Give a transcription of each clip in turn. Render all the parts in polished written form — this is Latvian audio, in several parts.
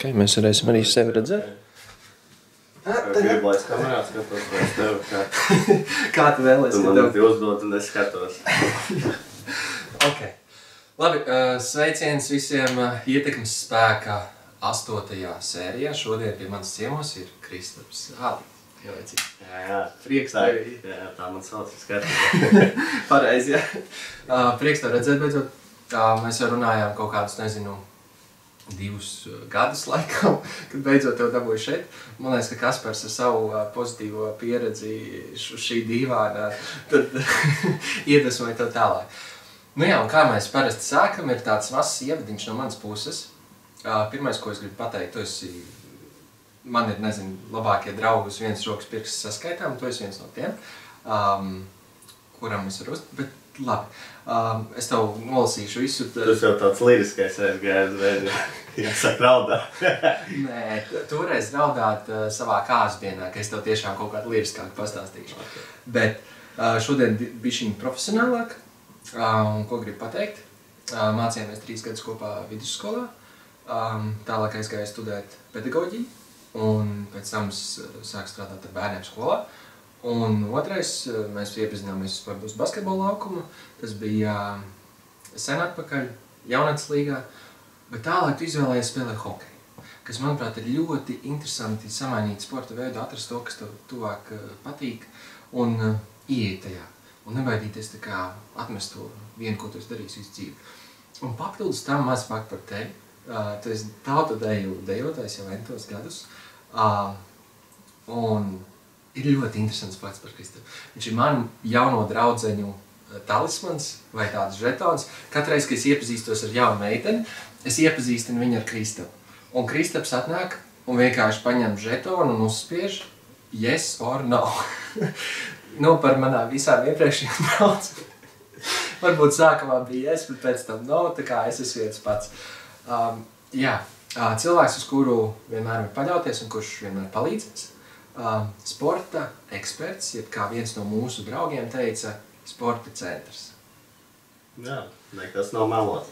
Ok, mēs varēsim arī sevi redzēt. Gribu, lai es kamerā skatos, vai es tev kā... Kā tu vēlies? Tu man te uzdod un es skatos. Ok. Labi, sveiciens visiem Ietekmes spēka 8. sērijā. Šodien pie manas ciemos ir Kristaps Āli. Jā. Prieks tevi. Jā, tā man sauc, skatos. Pareizi, jā. Prieks tev redzēt beidzot. Mēs jau runājām kaut kādus, nezinu, 2 gadus laikam, kad beidzot tev dabūju šeit. Man liekas, ka Kaspars ar savu pozitīvo pieredzi šī dīvānā tad iedvesmoja tev tālāk. Nu jā, un kā mēs parasti sākam, ir tāds mazs ievadiņš no manas puses. Pirmais, ko es gribu pateikt, tu esi, man ir, nezinu, labākie draugi uz vienas rokas pirkstas saskaitām, tu esi viens no tiem, kuram es varu bet labi, es tev nolasīšu visu. Tas jau tāds liriskais aizgājās vēdi, jāsaka raudāt. Nē, toreiz raudāt savā kāzdienā, ka es tev tiešām kaut kādu liriskāku pastāstīšu. Okay. Bet šodien bišķiņ profesionālāk, un ko gribu pateikt, mācījāmies 3 gadus kopā vidusskolā, tālāk aizgāju studēt pedagoģiju, un pēc tam sāku strādāt ar bērniem skolā. Un otrais, mēs iepazināmies uz basketbola laukumu, tas bija sen atpakaļ, jaunatnes līgā, bet tālāk tu izvēlējies spēlēt hokeju, kas, manuprāt, ir ļoti interesanti samainīt sporta veidu, atrast to, kas tev tuvāk patīk, un ieiet tajā, un nebaidīties tā kā atmest to vienu, ko tu esi darījis visu dzīvi. Un papildus tam maz fakt par tevi, tu esi tautadeju dejotājs jau entos gadus, un ir ļoti interesants fakts par Kristapu. Viņš ir manu jauno draudzeņu talismans vai tāds žetons. Katreiz, kad es iepazīstos ar jaunu meiteni, es iepazīstinu viņu ar Kristapu. Un Kristaps atnāk un vienkārši paņem žetonu un uzspiež yes or no. Nu, par manām visām iepriekšējām draudzēm. Varbūt sākumā bija yes, bet pēc tam no, tā kā es esmu viens pats. Jā, cilvēks, uz kuru vienmēr var paļauties un kurš vienmēr palīdzēs. Sporta eksperts, jeb kā viens no mūsu draugiem teica, sporta centrs. Jā, nekas nav melot.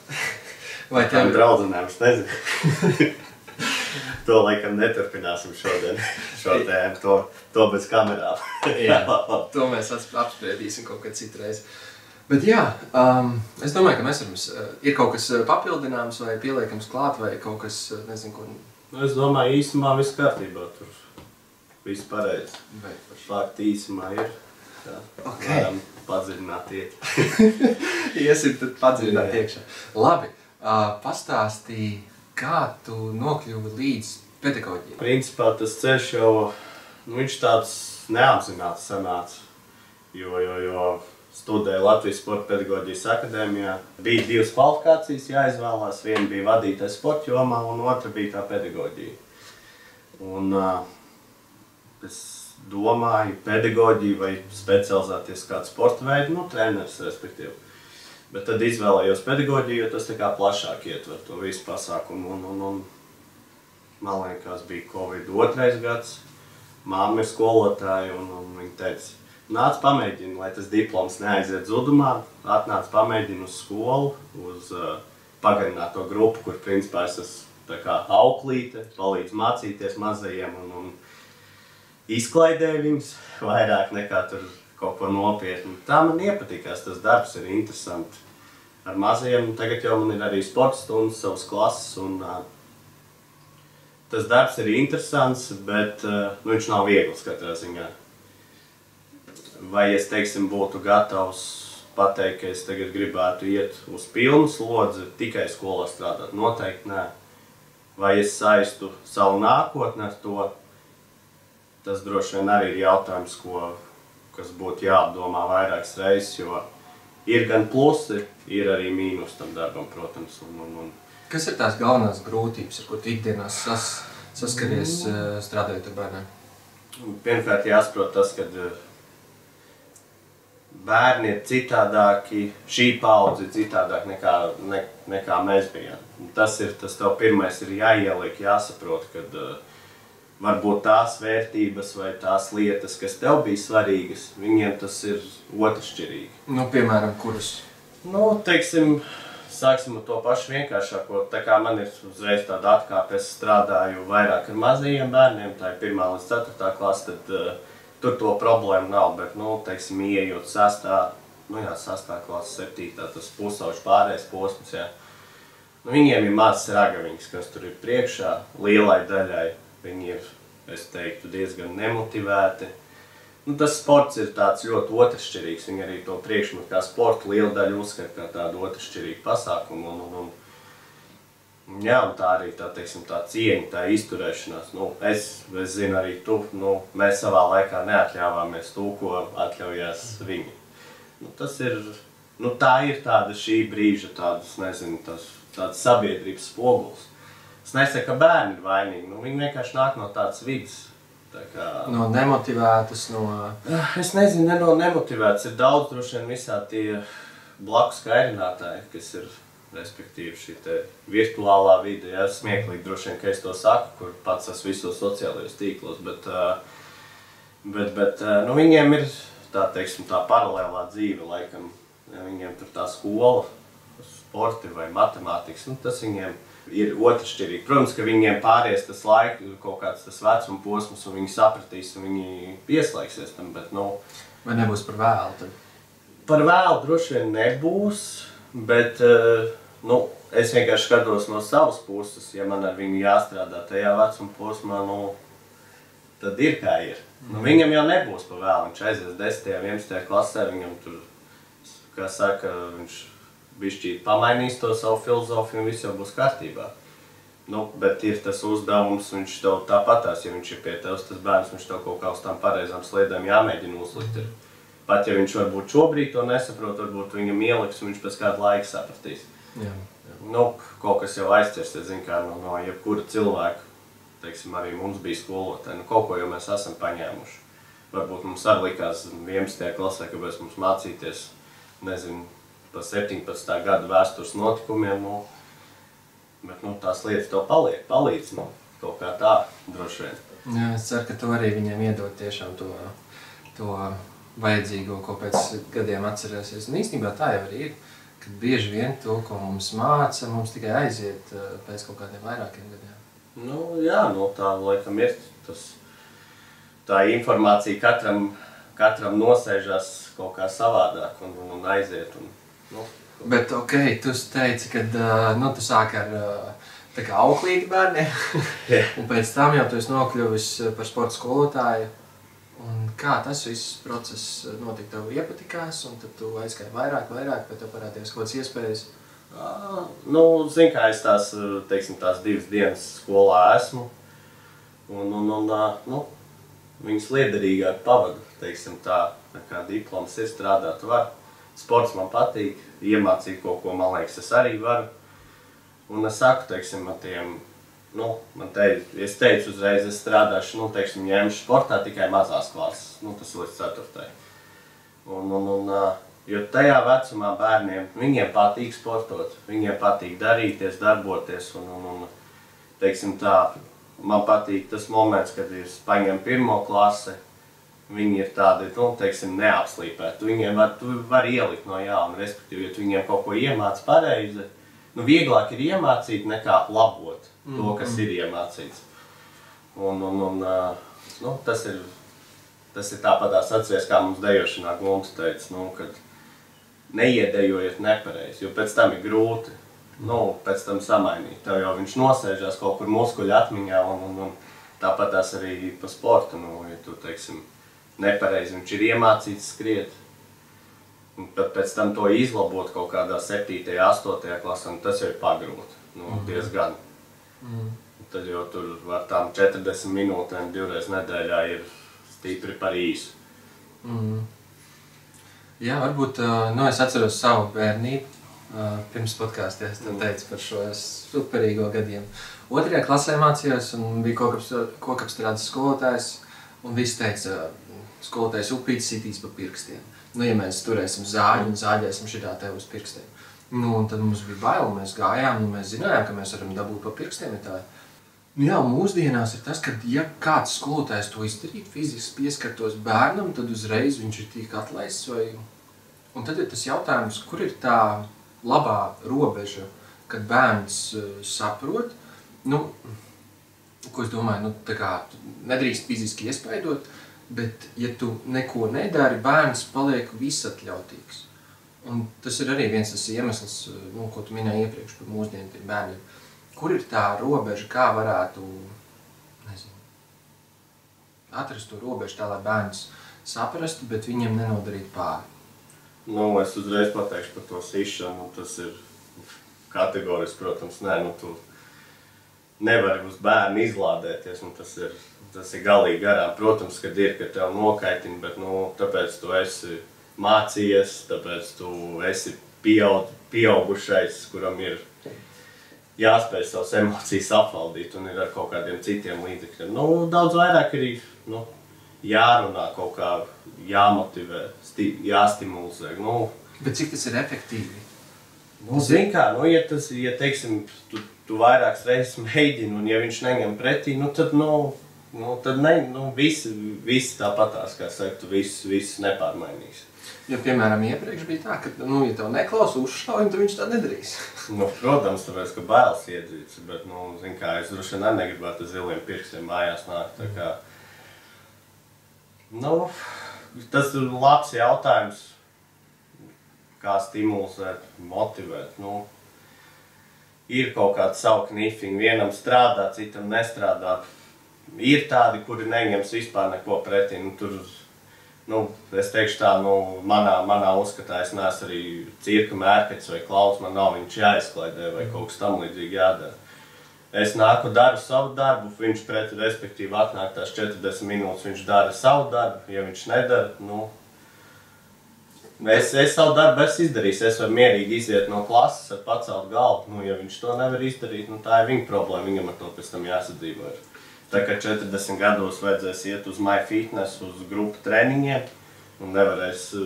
Vai tev ir draudzenēm, es nezinu. To laikam neturpināsim šodien, šo tēmu, to bez kamerām. Jā, to mēs apspriedīsim kaut kad citreiz. Bet jā, es domāju, ka mēs varam, ir kaut kas papildināms vai pieliekams klāt vai kaut kas, nezinu, ko... Nu, es domāju, īsumā viss kārtībā tur. Viss pareizi. Fakti īsumā ir. Tā, varam padziļināt iet. Iesim tad padziļināt iekšā. Labi, pastāstī, kā tu nokļuvi līdz pedagoģijai? Principā tas ceļš jau, viņš tāds neapzināts sanāca, jo studēju Latvijas Sporta pedagoģijas akadēmijā. Bija 2 kvalifikācijas jāizvēlās, viena bija vadītais sporta jomā un otra bija tā pedagoģija. Un es domāju, pedagoģiju vai specializēties kādu sporta veidu, nu, treneris, respektīvi. Bet tad izvēlējos pedagoģiju, jo tas tā kā plašāk ietver to visu pasākumu. Un man liekas, bija Covid 2. gads, māma ir skolotāja, un viņa teica, nāc pamēģini, lai tas diploms neaiziet zudumā, atnāc pamēģini uz skolu, uz pagarināto grupu, kur principā es esmu tā kā auklīte, palīdz mācīties mazajiem un izklaidēju viņus vairāk nekā tur kaut ko nopietni. Tā man iepatikās, tas darbs ir interesanti. Ar mazajiem tagad jau man ir arī sporta stundas, savas klases, un tas darbs ir interesants, bet viņš nav viegls katrā ziņā. Vai es, teiksim, būtu gatavs pateikt, ka es tagad gribētu iet uz pilnu slodzi, tikai skolā strādāt? Noteikti nē. Vai es saistu savu nākotni ar to? Tas droši vien arī ir jautājums, kas būtu jāapdomā vairākas reizes, jo ir gan plusi, ir arī mīnus tam darbam, protams. Kas ir tās galvenās grūtības, ar ko tu ikdienās saskaries strādājot ar bērniem? Pirmkārt jāsaprot tas, ka bērni ir citādāki, šī paudze ir citādāk nekā mēs bijām. Tas tev pirmais ir jāieliek, jāsaprot, kad varbūt tās vērtības vai tās lietas, kas tev bija svarīgas, viņiem tas ir otršķirīgi. Nu, piemēram, kuras? Nu, teiksim, sāksim ar to pašu vienkāršāko. Tā kā man ir uzreiz tāda atkāpe, es strādāju vairāk ar mazajiem bērniem, tā ir 1. līdz 4. klase, tad tur to problēmu nav, bet, teiksim, ieejot 6. klase, 7. tas pusauģu pārējais posms, jā. Viņiem ir mazas ragaviņas, kas tur ir priekšā, lielai daļai. Viņi ir, es teiktu, diezgan nemotivēti. Tas sports ir tāds ļoti otršķirīgs. Viņi arī to priekšmetu kā sportu lielu daļu uzskata kā tādu otršķirīgu pasākumu. Jā, un tā arī tā cieņa, tā izturēšanās. Es zinu arī tu, mēs savā laikā neatļāvāmies to, ko atļaujās viņi. Tas ir, tā ir tāda šī brīža, tādas, nezinu, tāds sabiedrības spoguls. Es nesaku, ka bērni ir vainīgi, viņi vienkārši nāk no tādas vidas. No nemotivētas, Es nezinu, ne no nemotivētas. Ir daudz droši vien visā tie blakus kairinātāji, kas ir, respektīvi, šī te virtuālā vide. Jā, smieklīgi droši vien, ka es to saku, kur pats esmu visos sociālajos tīklos, bet viņiem ir tā paralēlā dzīve, laikam. Ja viņiem tur tā skola, sporti vai matemātikas, tas viņiem ir otršķirīgi. Protams, ka viņiem pāries tas laika, kaut kāds tas vecuma posms, un viņi sapratīs, un viņi pieslēgsies tam, bet, Vai nebūs par vēlu tad? Par vēlu droši vien nebūs, bet, es vienkārši skatos no savas puses, ja man ar viņu jāstrādā tajā vecuma posmā, tad ir kā ir. Viņam jau nebūs par vēlu, viņš aizies 10. 11. klasē, viņam tur, kā saka, viņš bišķīt pamainīs to savu filozofiju un viss jau būs kārtībā. Bet ir tas uzdevums, viņš tev tāpatās, ja viņš ir pie tevs tas bērns, viņš tev kaut kā uz tām pareizām sliedēm jāmēģina uzlikt. Pat ja viņš varbūt šobrīd to nesaprot, varbūt viņam ieliks un viņš pēc kāda laika sapratīs. Jā. Kaut kas jau aizķersies, zin kā, no jebkura cilvēka, teiksim, arī mums bija skolotāji, kaut ko jau mēs esam paņēmuši. Varbūt mums arī likās 11. klasē, kāpēc mums mācīties, nezinu, pa 17. gada vēstures notikumiem, bet tās lietas tev palīdz, kaut kā tā, droši vien. Jā, es ceru, ka tu arī viņiem iedod tiešām to vajadzīgo, ko pēc gadiem atcerēsies. Un īstenībā tā jau arī ir, kad bieži vien to, ko mums māca, mums tikai aiziet pēc kaut kādiem vairākiem gadiem. Jā, tā laikam ir tā informācija katram nosēžās kaut kā savādāk un aiziet. Bet, tu teici, ka tu sāki ar tā kā auklīti bērniem, un pēc tam jau tu esi nokļuvis par sporta skolotāju. Un kā tas viss process notika, tev iepatikās, un tad tu aizgāji vairāk, bet tev parādījās kaut kādas iespējas? Zin kā, es tās 2 dienas skolā esmu, un viņas liederīgāk pavadu, tā kā diploms ir strādāt var. Sports man patīk, iemācīt kaut ko, man liekas, es arī varu. Un es saku, es teicu uzreiz, es strādāšu, ņemšu sportā tikai mazās klases, tas līdz 4. Jo tajā vecumā bērniem, viņiem patīk sportot, viņiem patīk darīties, darboties, man patīk tas moments, kad es paņemu 1. klasi, viņi ir tādi, neapslīpēti. Viņiem var ielikt no jauna, respektīvi, ja tu viņiem kaut ko iemāc pareizi, vieglāk ir iemācīt nekā labot to, kas ir iemācīts. Tas ir tāpatās atceries, kā mums dejošanā Glums teica, kad neiedejojiet nepareizi, jo pēc tam ir grūti, pēc tam samainīt. Tev jau viņš nosēžās kaut kur muskuļu atmiņā, un tāpatās arī pa sportu, ja tu, nepareizi viņš ir iemācīts skriet. Un pēc tam to izlabot kaut kādā 7. 8. klasē, tas jau ir pagrūti, diezgan. Tad jau tur var tām 40 minūtēm 2 reizes nedēļā ir stipri par īsu. Jā, varbūt, es atceros savu bērnību, pirms podkāstā es teicu par šo superīgo gadiem. 2. klasē mācījos un bija kokapstrādes skolotājs, un viss teica, skolotājs upītis sitīs pa pirkstiem. Ja mēs turēsim zāļu un zāļēsim šitā tev uz pirkstiem. Un tad mums bija bail, mēs gājām, un mēs zinājām, ka mēs varam dabūt pa pirkstiem. Jā, mūsdienās ir tas, ka ja kāds skolotājs to izdarīt, fiziski pieskartos bērnam, tad uzreiz viņš ir tik atlaists. Un tad ir tas jautājums, kur ir tā labā robeža, kad bērns saprot, nu, ko es domāju, nu, tā kā nedrīkst fiziski iespaidot, bet, ja tu neko nedari, bērns paliek visatļautīgs. Un tas ir arī viens tas iemesls, nu, ko tu minēji iepriekš par mūsdienu tiem bērniem. Kur ir tā robeža, kā varētu, nezinu, atrast to robežu tā, lai bērns saprastu, bet viņiem nenodarīt pāri? Nu, es uzreiz pateikšu par to sišanu, tas ir kategoriski, protams, tu nevari uz bērnu izlādēties, tas ir galīgi garām. Protams, kad tev nokaitina, bet, tāpēc tu esi mācījies, tāpēc tu esi pieaugušais, kuram ir jāspēj savas emocijas apvaldīt un ir ar kaut kādiem citiem līdzekļiem. Daudz vairāk ir jārunā, kaut kā jāmotivē, jāstimulizē. Bet cik tas ir efektīvi? Zini kā, ja teiksim, tu vairākas reizes mēģini un ja viņš neņem pretī, tad visi tāpatās, kā saka, tu viss nepārmainīs. Jo, piemēram, iepriekš bija tā, ka, ja tev neklausa uzšauj, tad viņš tā nedarīs. Protams, tāpēc, ka bailes iedzīts, bet, zini kā, es droši vien negribētu ziliem pirkstiem mājās nākt, tā kā. Tas ir labs jautājums, kā stimulēt, motivēt. Ir kaut kāda savu knifiņu, vienam strādā, citam nestrādā. Ir tādi, kuri neņems vispār neko pretī. Es teikšu tā, manā uzskatā es neesmu arī cirka mērkeķis vai klauns, man nav viņš jāizklaidē vai kaut kas tam līdzīgi jādara. Es nāku, daru savu darbu, viņš pretī, respektīvi atnāk tās 40 minūtes, viņš dara savu darbu, ja viņš nedara, es savu darbu esmu izdarījis, es varu mierīgi iziet no klases ar pacelt galvu, ja viņš to nevar izdarīt, tā ir viņa problēma, viņam ar to pēc tam jāsadzīvo ir. Tā kā 40 gados vajadzēs iet uz MyFitness, uz grupu treniņiem un nevarēs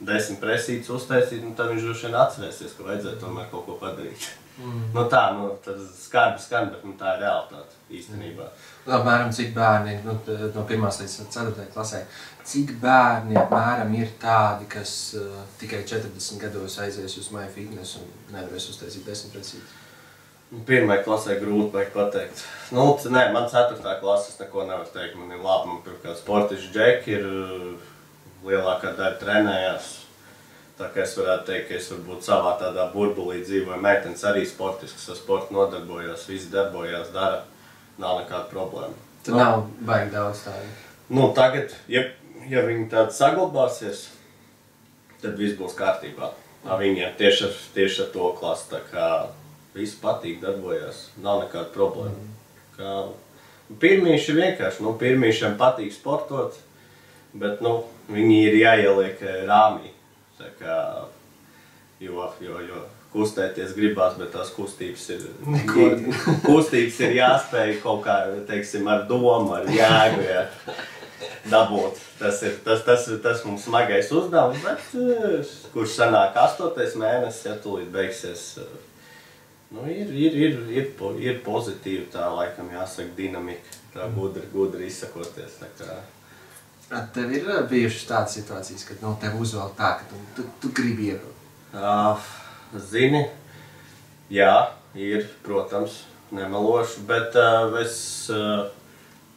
10 presītes uztaisīt, tad viņš droši vien atcerēsies, ka vajadzētu tomēr kaut ko padarīt. Tas skarbi, bet tā ir realitāte īstenībā. Apmēram cik bērni, no 1. līdz 4. klasē, cik bērni apmēram ir tādi, kas tikai 40 gados aizies uz MyFitness un nevarēs uztaisīt 10 presītes? 1. klasē grūti vajag pateikt. Man 4. klases neko nevar teikt, man ir labi, man pirmkārt sportiši džeki ir, lielākā daļa trenējās. Tā kā es varētu teikt, ka es varbūt savā tādā burbulī dzīvoju, meitenes arī sportiskas ar sportu nodarbojās, visi darbojās, dara, nav nekāda problēma. Tad nav baigi daudz tādi? Tagad, ja viņi tādi saglabāsies, tad viss būs kārtībā. Viņiem tieši ar to klasi, tā kā visi patīk, darbojās, nav nekāda problēma. Pirmīši vienkārši, pirmīšiem patīk sportot, bet, viņi ir jāieliek rāmī. Jo kustēties gribās, bet tās kustības ir jāspēj kaut kā, teiksim, ar domu, ar jēgu, dabūt. Tas mums smagais uzdevums, bet kurš sanāk 8. mēnesis, tūlīt beigsies. Ir pozitīvi tā, laikam jāsaka, dinamika, tā gudri izsakoties. Tev ir bijušas tādas situācijas, kad tev uzvēl tā, ka tu gribi ierot? Zini, jā, ir, protams, nemelošu, bet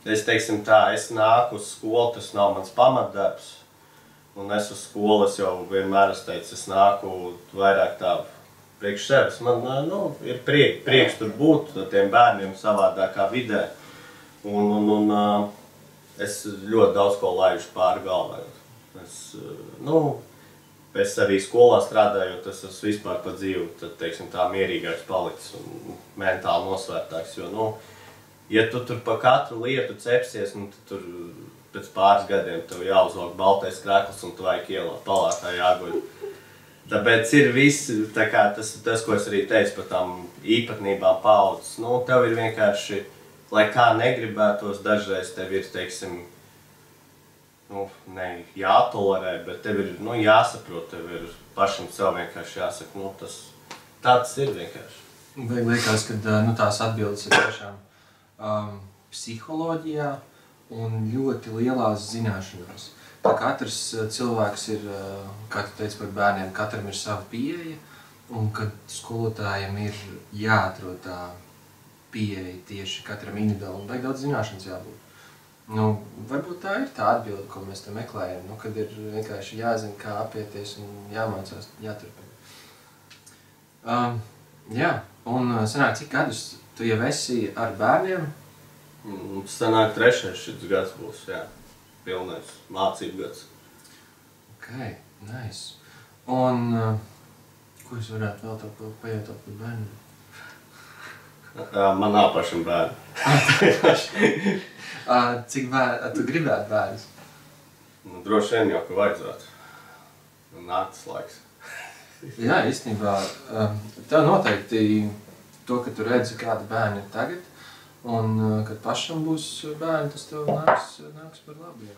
es teiksim tā, es nāku uz skolu, tas nav mans pamatdarbs, un es uz skolu, es jau vienmēr teicu, es nāku vairāk tā priekš sevis. Man ir prieks tur būt tiem bērniem savādākā vidē, un es ļoti daudz ko laižu pāri galvai. Es arī skolā strādājot, es esmu vispār pa dzīvi, tad, teiksim, tā mierīgāks palicis un mentāli nosvērtāks, jo, ja tu tur pa katru lietu cepsies, tad tur pēc pāris gadiem tev jāuzvalk baltais krekls un tu vajag ielāt palātā jāguļ. Tāpēc ir viss, tā kā tas, ko es arī teicu par tām īpatnībām paaudzes, tev ir vienkārši, lai kā negribētos, dažreiz tev ir, teiksim, ne jātolerē, bet tev ir, jāsaprot, tev ir pašam sev vienkārši jāsaka, tāds ir vienkārši. Vai liekas, ka tās atbildes ir tiešām psiholoģijā un ļoti lielās zināšanās. Tā katrs cilvēks ir, kā tu teici par bērniem, katram ir sava pieeja, un kad skolotājiem ir jāatrod tā pieeja tieši katram individuāli un vajag daudz zināšanas jābūt. Nu, varbūt tā ir tā atbilde, ko mēs te meklējam, nu, kad ir vienkārši jāzina, kā apieties un jāmācās, jāturpina. Jā, un sanāk, cik gadus tu jau esi ar bērniem? Sanāk 3. šis gads būs, jā, pilnais mācību gads. Ok, nice. Un ko es varētu vēl tā pajautāt par bērniem? Man nav pašam bērni. Cik tu gribētu bērnus? Nu, droši vien jau, ka vajadzētu. Naktas laiks. Jā, īstenībā, tev noteikti to, ka tu redzi, kādi bērni ir tagad, un kad pašam būs bērni, tas tev nāks par labu.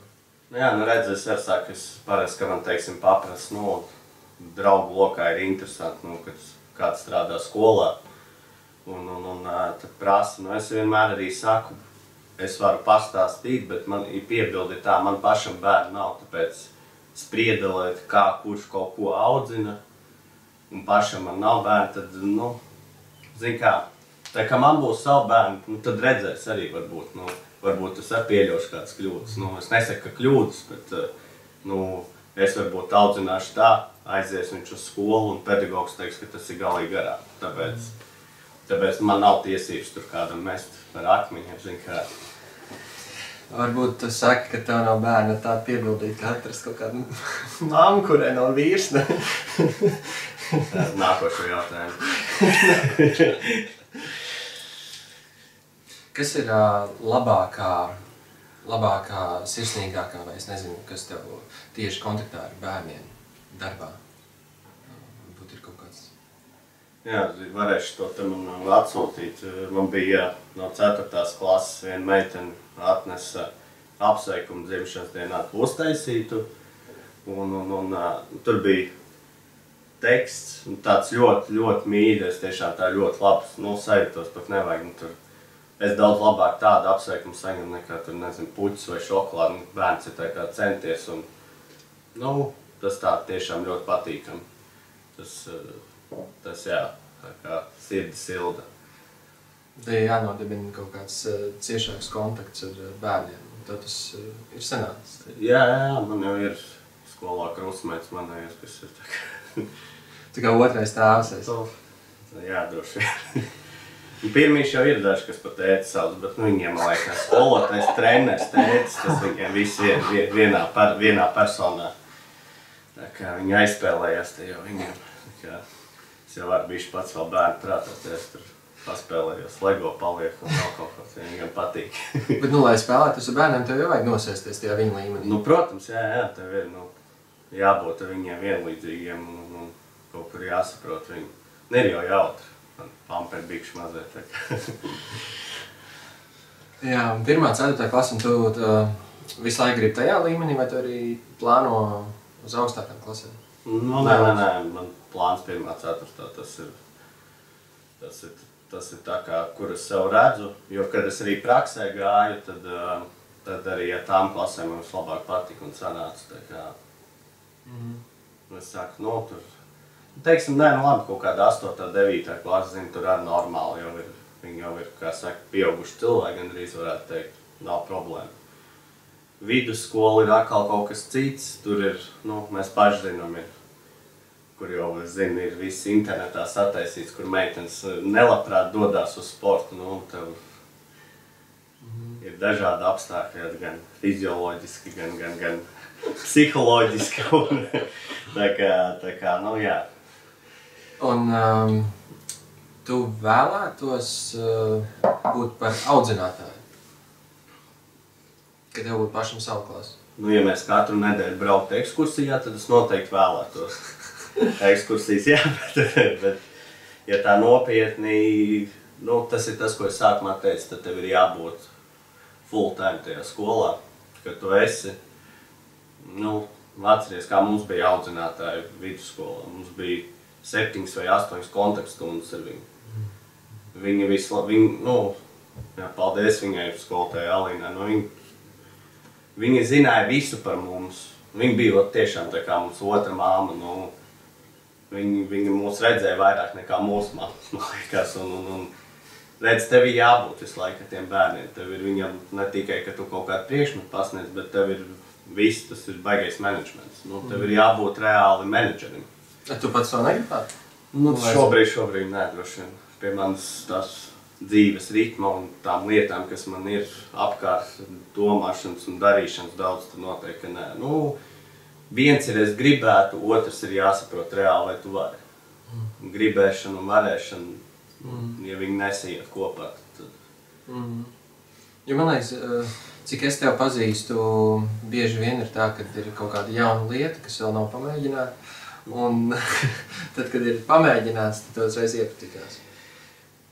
Jā, nu redz, es arī saku, parasti, ka man, teiksim, paprast, nu, draugu lokā ir interesanti, nu, kad kāds strādā skolā, un tad prasa, nu, es vienmēr arī saku, es varu pastāstīt, bet man ir piebildi tā, man pašam bērni nav, tāpēc spriedelēt, kā kurš kaut ko audzina, un pašam man nav bērni, tad, nu, zin kā, tā kā man būs savu bērni, nu, tad redzēs arī varbūt, nu, varbūt es arī pieļaušu kādas kļūdas. Nu, es nesaku, ka kļūdas, bet, nu, es varbūt audzināšu tā, aizies viņš uz skolu, un pedagogs teiks, ka tas ir galīgi garām. Tāpēc man nav tiesības tur kādam mest par akmeņiem, zin kā. Varbūt tu saki, ka tev nav bērna tā piebildīt, ka atrast kaut kādu mammu, kurai nav vīrs, ne? Nākošo jautājumu. Kas ir labākā, sirsnīgākā, vai es nezinu, kas tev tieši kontaktā ar bērniem darbā? Varbūt ir kaut kāds... Jā, varēšu to te man atsūtīt. Man bija no 4. klases viena meitene atnesa apsveikumu dzimšanas dienā uztaisītu. Un tur bija teksts, tāds ļoti, ļoti mīļs, tiešām tā ļoti labs. Nu, sajūtos pat nevajag. Nu, tur es daudz labāk tādu apsveikumu saņemu nekā tur, nezinu, puķis vai šokolādi. Bērns ir tā kā centies un, nu, tas tā tiešām ļoti patīkami. Tas jā, tā kā sirdi silda. Te jānodibina kaut kāds ciešāks kontakts ar bērniem. Tad tas ir sanācis. Jā, man jau ir skolā krustmeitas, man jau ir, kas ir tā kā... Tā kā otrais tēvs esi. Jā, droši vien. Pirmīs jau ir daži, kas pat tēti sauc, bet nu, viņiem, man liekas, skolotājs, treneris, tētis, tas viņiem visi ir vienā personā. Tā kā viņi aizspēlējās te jau viņiem. Es jau varu bišķi pats vēl bērnu prātāt, es tur paspēlējos, Lego palieku un kaut ko, viņam patīk. Bet, nu, lai spēlētos ar bērniem, tev jau vajag nosēsties tajā viņa līmenī. Nu, protams, jā, tev ir, nu, jābūt ar viņiem vienlīdzīgiem un kaut kur jāsaprot viņu. Ne jau jautri, man pamperi bikši mazliet, tā kā. Jā, 1. 4. klasa, un tu visu laiku gribi tajā līmenī, vai tu arī plāno uz augstākām klasēm? Nu, nē, man plāns 1. 4. Tas ir tā kā, kur es sev redzu, jo, kad es arī praksē gāju, tad arī ar tām klasēm man vislabāk patika un sanāca, tā kā. Es saku, nu, tur, teiksim, nē, nu labi, kaut kāda 8. 9. klasa, zinu, tur arī normāli jau ir, viņi jau ir, kā saka, pieauguši cilvēki, gandrīz varētu teikt, nav problēma. Vidusskola ir atkal kaut kas cits, tur ir, nu, mēs paši zinām, kur jau, es zinu, ir viss internetā sataisīts, kur meitenes nelabprāt dodās uz sportu, nu, tev ir dažādi apstākļi, gan fizioloģiski, gan psiholoģiski, un tā kā, nu, jā. Un tu vēlētos būt par audzinātāju, kad tev būtu pašam savu klasu? Nu, ja mēs katru nedēļu brauktu ekskursijā, tad es noteikti vēlētos. Ekskursijas, jā, bet ja tā nopietni, nu, tas ir tas, ko es sākumā teicu, tad tev ir jābūt full time tajā skolā, kad tu esi, nu, atceries, kā mums bija audzinātāji vidusskolā, mums bija 7 vai 8 kontaktstundas ar viņu. Viņi, nu, jā, paldies viņai skolotāji Alīnai, nu, viņi zināja visu par mums, viņi bija tiešām tā kā mums otra māma, nu, Viņi mūs redzēja vairāk nekā mūsu mammas, man liekas, un redz, tev ir jābūt visu laiku ar tiem bērniem. Tev ir viņam ne tikai, ka tu kaut kādu priekšmetu pasniedz, bet tev ir viss, tas ir baigais menedžments. Nu, tev ir jābūt reāli menedžerim. Tu pats to negribētu? Nu, šobrīd nē, droši vien. Pie manas tās dzīves ritma un tām lietām, kas man ir apkārt, domāšanas un darīšanas daudz, tad noteikti nē. Nu, viens ir es gribētu, otrs ir jāsaprot reāli, vai tu vari. Gribēšana un varēšana, ja viņi nesaiet kopā, tad... Jo man liekas, cik es tev pazīstu, bieži vien ir tā, kad ir kaut kāda jauna lieta, kas vēl nav pamēģināta. Un tad, kad ir pamēģināts, tad uzreiz iepatikās.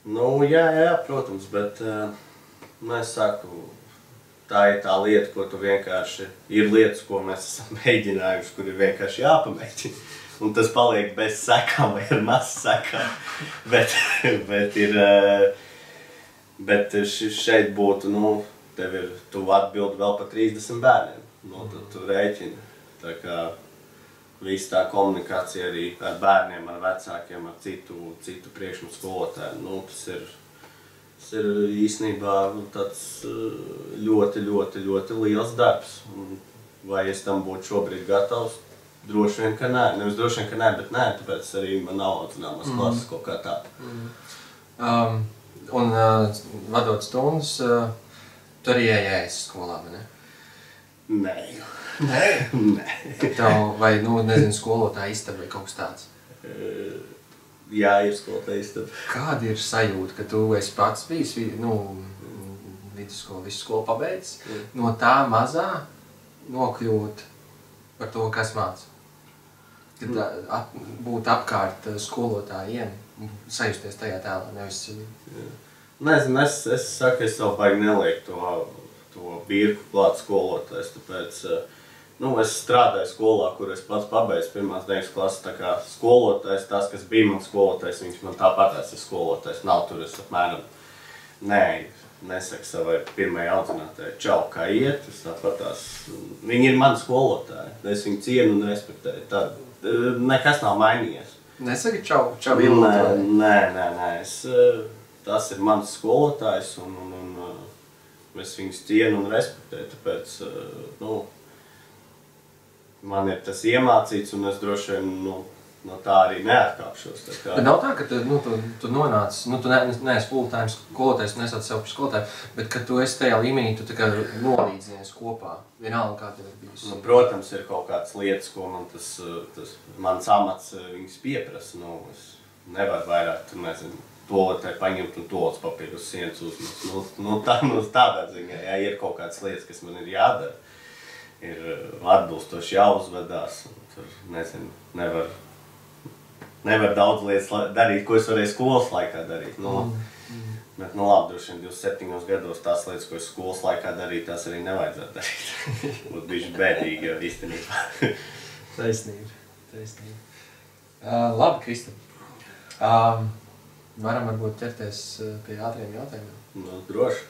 Nu, jā, protams, bet es saku, tā ir tā lieta, ko tu vienkārši, ir lietas, ko mēs esam mēģinājuši, kur ir vienkārši jāpamēģina. Un tas paliek bez sekām vai ar maz sekām. Bet šeit būtu, nu, tev ir, tu atbildi vēl pa 30 bērniem. Nu, tad tu rēķini. Tā kā viss tā komunikācija arī ar bērniem, ar vecākiem, ar citu priekšmetu skolotāju. Nu, tas ir īstenībā tāds ļoti liels darbs. Vai es tam būtu šobrīd gatavs? Droši vien, ka nē. Nevis droši vien, ka nē, bet nē, tāpēc arī man nav atzināmas klases kaut kā tāda. Vadot stundas, tu arī ejējies skolā, vai ne? Nē. Tev, vai, nezinu, skolotāja istaba vai kaut kas tāds? Jā, ir skolotāja istaba. Kāda ir sajūta, ka tu esi pats bijis, vidusskolu, visu skolu pabeidzis, no tā mazā nokļūt par to, kas māca? Kad būt apkārt skolotājiem, sajusties tajā tēlā, nevis... Nezinu, es saku, es savu baigi nelieku to birku klāt skolotājs, tāpēc, es strādāju skolā, kur es pats pabeidzu 1.9. klases, tā kā skolotājs, tas, kas bija mans skolotājs, viņš man tāpatās ir skolotājs, nav tur es apmēram, nesaku savai pirmajai audzinātājai, čau, kā iet, es tāpatās, viņi ir mani skolotāji, es viņu cienu un respektēju, tad nekas nav mainījies. Nesaki čau ilgi? Nē, tas ir mans skolotājs un es viņus cienu un respektēju, tāpēc, man ir tas iemācīts un es droši vien, no tā arī neatkāpšos. Bet nav tā, ka tu nonāc, tu neesi full-time skolotājs, tu nesauc sev par skolotāju, bet kad tu esi tajā līmenī, tu tā kā nolīdzinies kopā, vienalga kā tev ir bijis. Protams, ir kaut kādas lietas, ko man tas mans amats viņas pieprasa, es nevaru vairāk, tolotē paņemt un tolots papīru uz sienas uzmest. Tādā ziņā, ja ir kaut kādas lietas, kas man ir jādara, ir atbilstoši jāuzvedās, un tur, nevar daudz lietas darīt, ko es varēju skolas laikā darīt. Bet, labi, droši vien 27 gados tās lietas, ko es skolas laikā darīju, tās arī nevajadzētu darīt. Būtu bišķi bēdīgi jau īstenībā. Taisnība. Labi, Krista. Varam varbūt ķerties pie ātriem jautājumiem? Droši.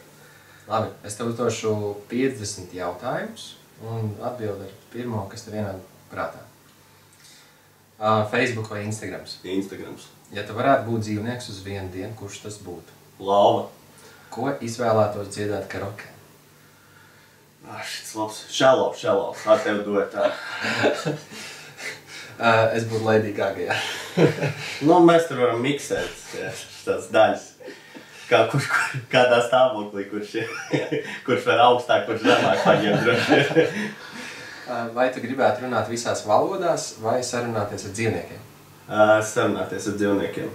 Labi, es tev uzdošu 50 jautājumus un atbildi ar pirmo, kas tev ienāk prātā. Facebook vai Instagrams? Instagrams. Ja tu varētu būt dzīvnieks uz vienu dienu, kurš tas būtu? Lauva. Ko izvēlētos dziedāt karaoke? Šis labs. Shallow. Kā tev dod tā? Es būtu Lady Gaga, jā. Mēs tur varam miksēt tās daļas. Kādā stāvoklī, kurš var augstāk, kurš zemāk paņem droši. Vai tu gribētu runāt visās valodās vai sarunāties ar dzīvniekiem? Sarunāties ar dzīvniekiem.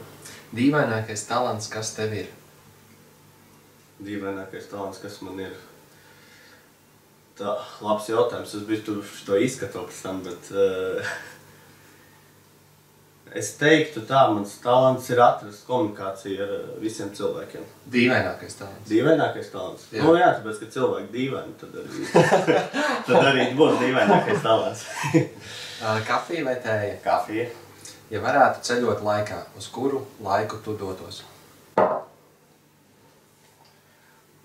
Dīvainākais talants, kas tev ir? Dīvainākais talants, kas man ir? Tā, labs jautājums. Es biju to izskatu pēc tam, bet... Es teiktu tā, mans talants ir atrast komunikāciju ar visiem cilvēkiem. Dīvainākais talants? Dīvainākais talants? Jā, tāpēc, ka cilvēki dīvaini, tad arī būs dīvainākais talants. Kafija vai tēja? Kafija. Ja varētu ceļot laikā, uz kuru laiku tu dotos?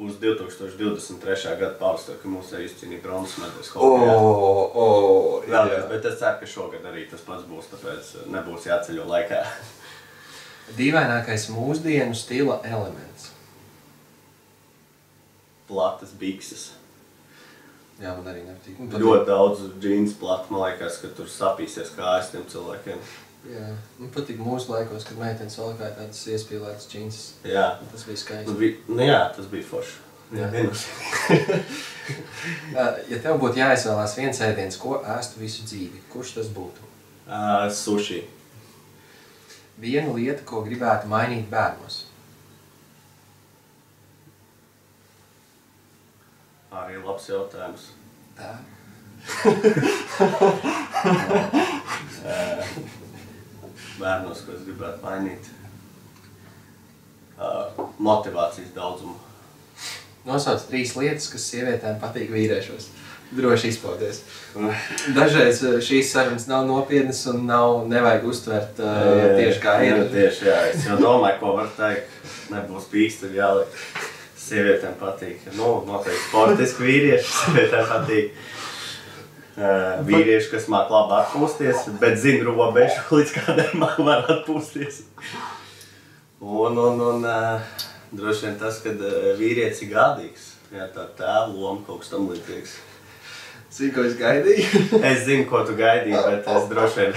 būs 2023. Gada pavasarī, ka mums ir izcīnīja bronzas medaļas hokejā. Vēlreiz, bet es ceru, ka šogad arī tas pats būs, tāpēc nebūs jāceļo laikā. Dīvainākais mūsdienu stila elements. Platas bikses. Jā, man arī nepatīk. Ļoti daudz džīns plati, man liekas, ka tur sapīsies kājas tiem cilvēkiem. Jā, man patīk mūsu laikos, kad meitenes valkāja tādas iespīlētas džīnsas. Jā. Tas bija skaisti. Jā, tas bija forši. Jā, ja tev būtu jāizvēlās viens ēdiens, ko ēstu visu dzīvi, kurš tas būtu? Sushi. Viena lieta, ko gribētu mainīt bērnos. Arī labs jautājums. Tā. Bērnos, ko es gribētu mainīt. Motivācijas daudzumu. Nosauc 3 lietas, kas sievietēm patīk vīriešos. Droši izpaudies. Dažreiz šīs sarunas nav nopietnas un nevajag uztvert tieši kā ir. Tieši, jā. Es jau domāju, ko var teikt. Nebūs pīksturi jāliek. Sievietēm patīk. Noteikti sportiski vīrieši. Sievietēm patīk. Vīrieši, kas māk labi atpūsties, bet zina robežu, līdz kādai var atpūsties. Un droši vien tas, kad vīrietis ir gādīgs. Jā, tā tēva loma kaut kas tam līdzīgs. Zini, ko es gaidīju? Es zinu, ko tu gaidīji, bet es droši vien,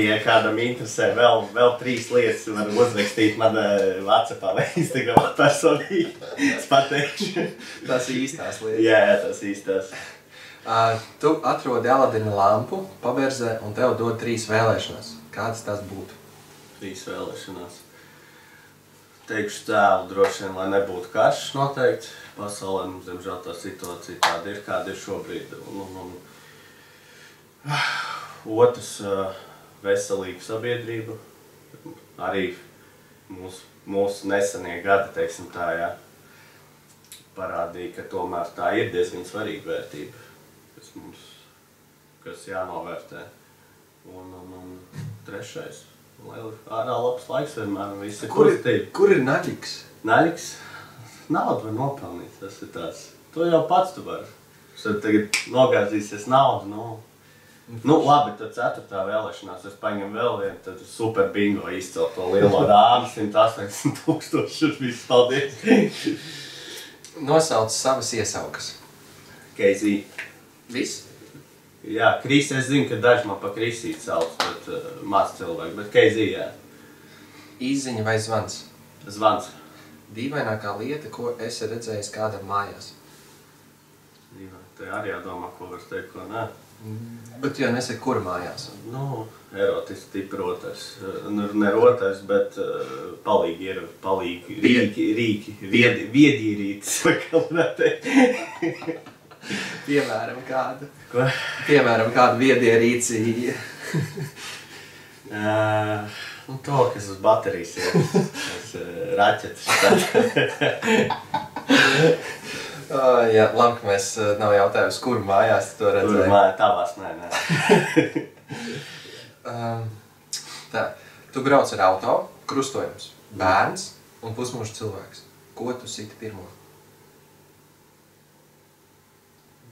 ja kādam interesē vēl 3 lietas, var uzrakstīt man WhatsAppā vai Instagramā personīgi. Es pateikšu. Tas ir īstās lietas. Jā, tas īstās. Tu atrodi Aladina lampu, paberzē un tev dod 3 vēlēšanās. Kādas tās būtu? 3 vēlēšanās. Teikšu tēlu droši vien, lai nebūtu karš noteikti. Pasaulē mums, diemžēl, tā situācija tāda ir, kāda ir šobrīd. Otrs, veselīga sabiedrība. Arī mūsu nesenie gadi, teiksim tā, jā, parādīja, ka tomēr tā ir diezgan svarīga vērtība, kas jānovērtē. Un trešais, ārā labs laiks vienmēr, un viss ir pozitīvi. Kur ir naļiks? Naļiks? Naudu var nopelnīt, tas ir tāds. To jau pats tu vari. Tad tagad nogādzīsies naudu, labi, tad 4. vēlēšanās es paņemu vēl vienu, tad super bingo izcelt to lielo rāmu, 180,000, viss paldies. Nosauc savas iesaukas. KZ. Viss? Jā, Kris, es zinu, ka daži man pa Krisīt sauc, bet maz cilvēki, bet KZ, jā. Izziņa vai zvans? Zvans. Dīvainākā lieta, ko esi redzējis kādam mājās? Te arī jādomā, ko var teikt, ko nē. Bet tu jau nesaki, kur mājās? Erotiski tipi rotais. Ne rotais, bet palīgi ir, rīki, viedierītis, vai kā varētu teikt. Piemēram, kādu? Ko? Piemēram, kādu viedierīci? To, kas uz baterijas ir, raķetes. Jā, labi, ka mēs nav jautājums, kur mājās tu to redzēji? Kur mājās, tavās, nē. Tā, tu brauc ar auto, krustojums, bērns un pusmuža cilvēks. Ko tu siti pirmo?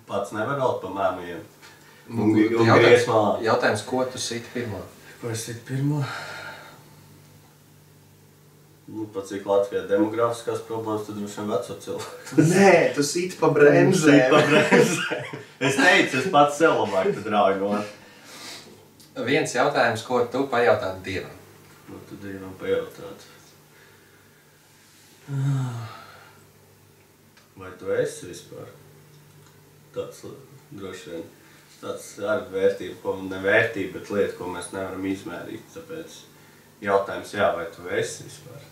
Pats nevar vēl pa mēmajiem. Un gries malā. Jautājums, ko tu siti pirmo? Ko es siti pirmo? Pat cik Latvijā demografiskās problēmas, tad droši vien veco cilvēku. Nē, tu siti pa bremzēm. Es teicu, es pats sev labāk tad rauju no. Viens jautājums, ko tu pajautātu Dievam? Tu Dievam pajautāt. Vai tu esi vispār? Tāds droši vien. Tāds arī vērtība, ko ne vērtība, bet lieta, ko mēs nevaram izmērīt. Tāpēc jautājums, jā, vai tu esi vispār?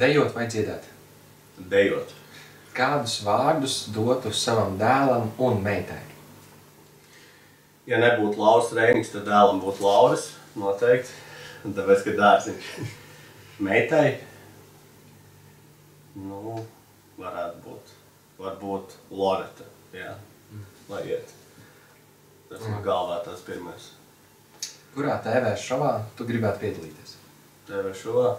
Dejot vai dziedāt? Dejot. Kādus vārdus dotu savam dēlam un meitai? Ja nebūtu Lauris Reinigs, tad dēlam būtu Lauris, noteikti. Tāpēc, ka dārziņš meitai, varētu būt. Varbūt Loreta, jā, lai iet. Tas man galvā tāds pirmais. Kurā TV šovā tu gribētu piedalīties? TV šovā?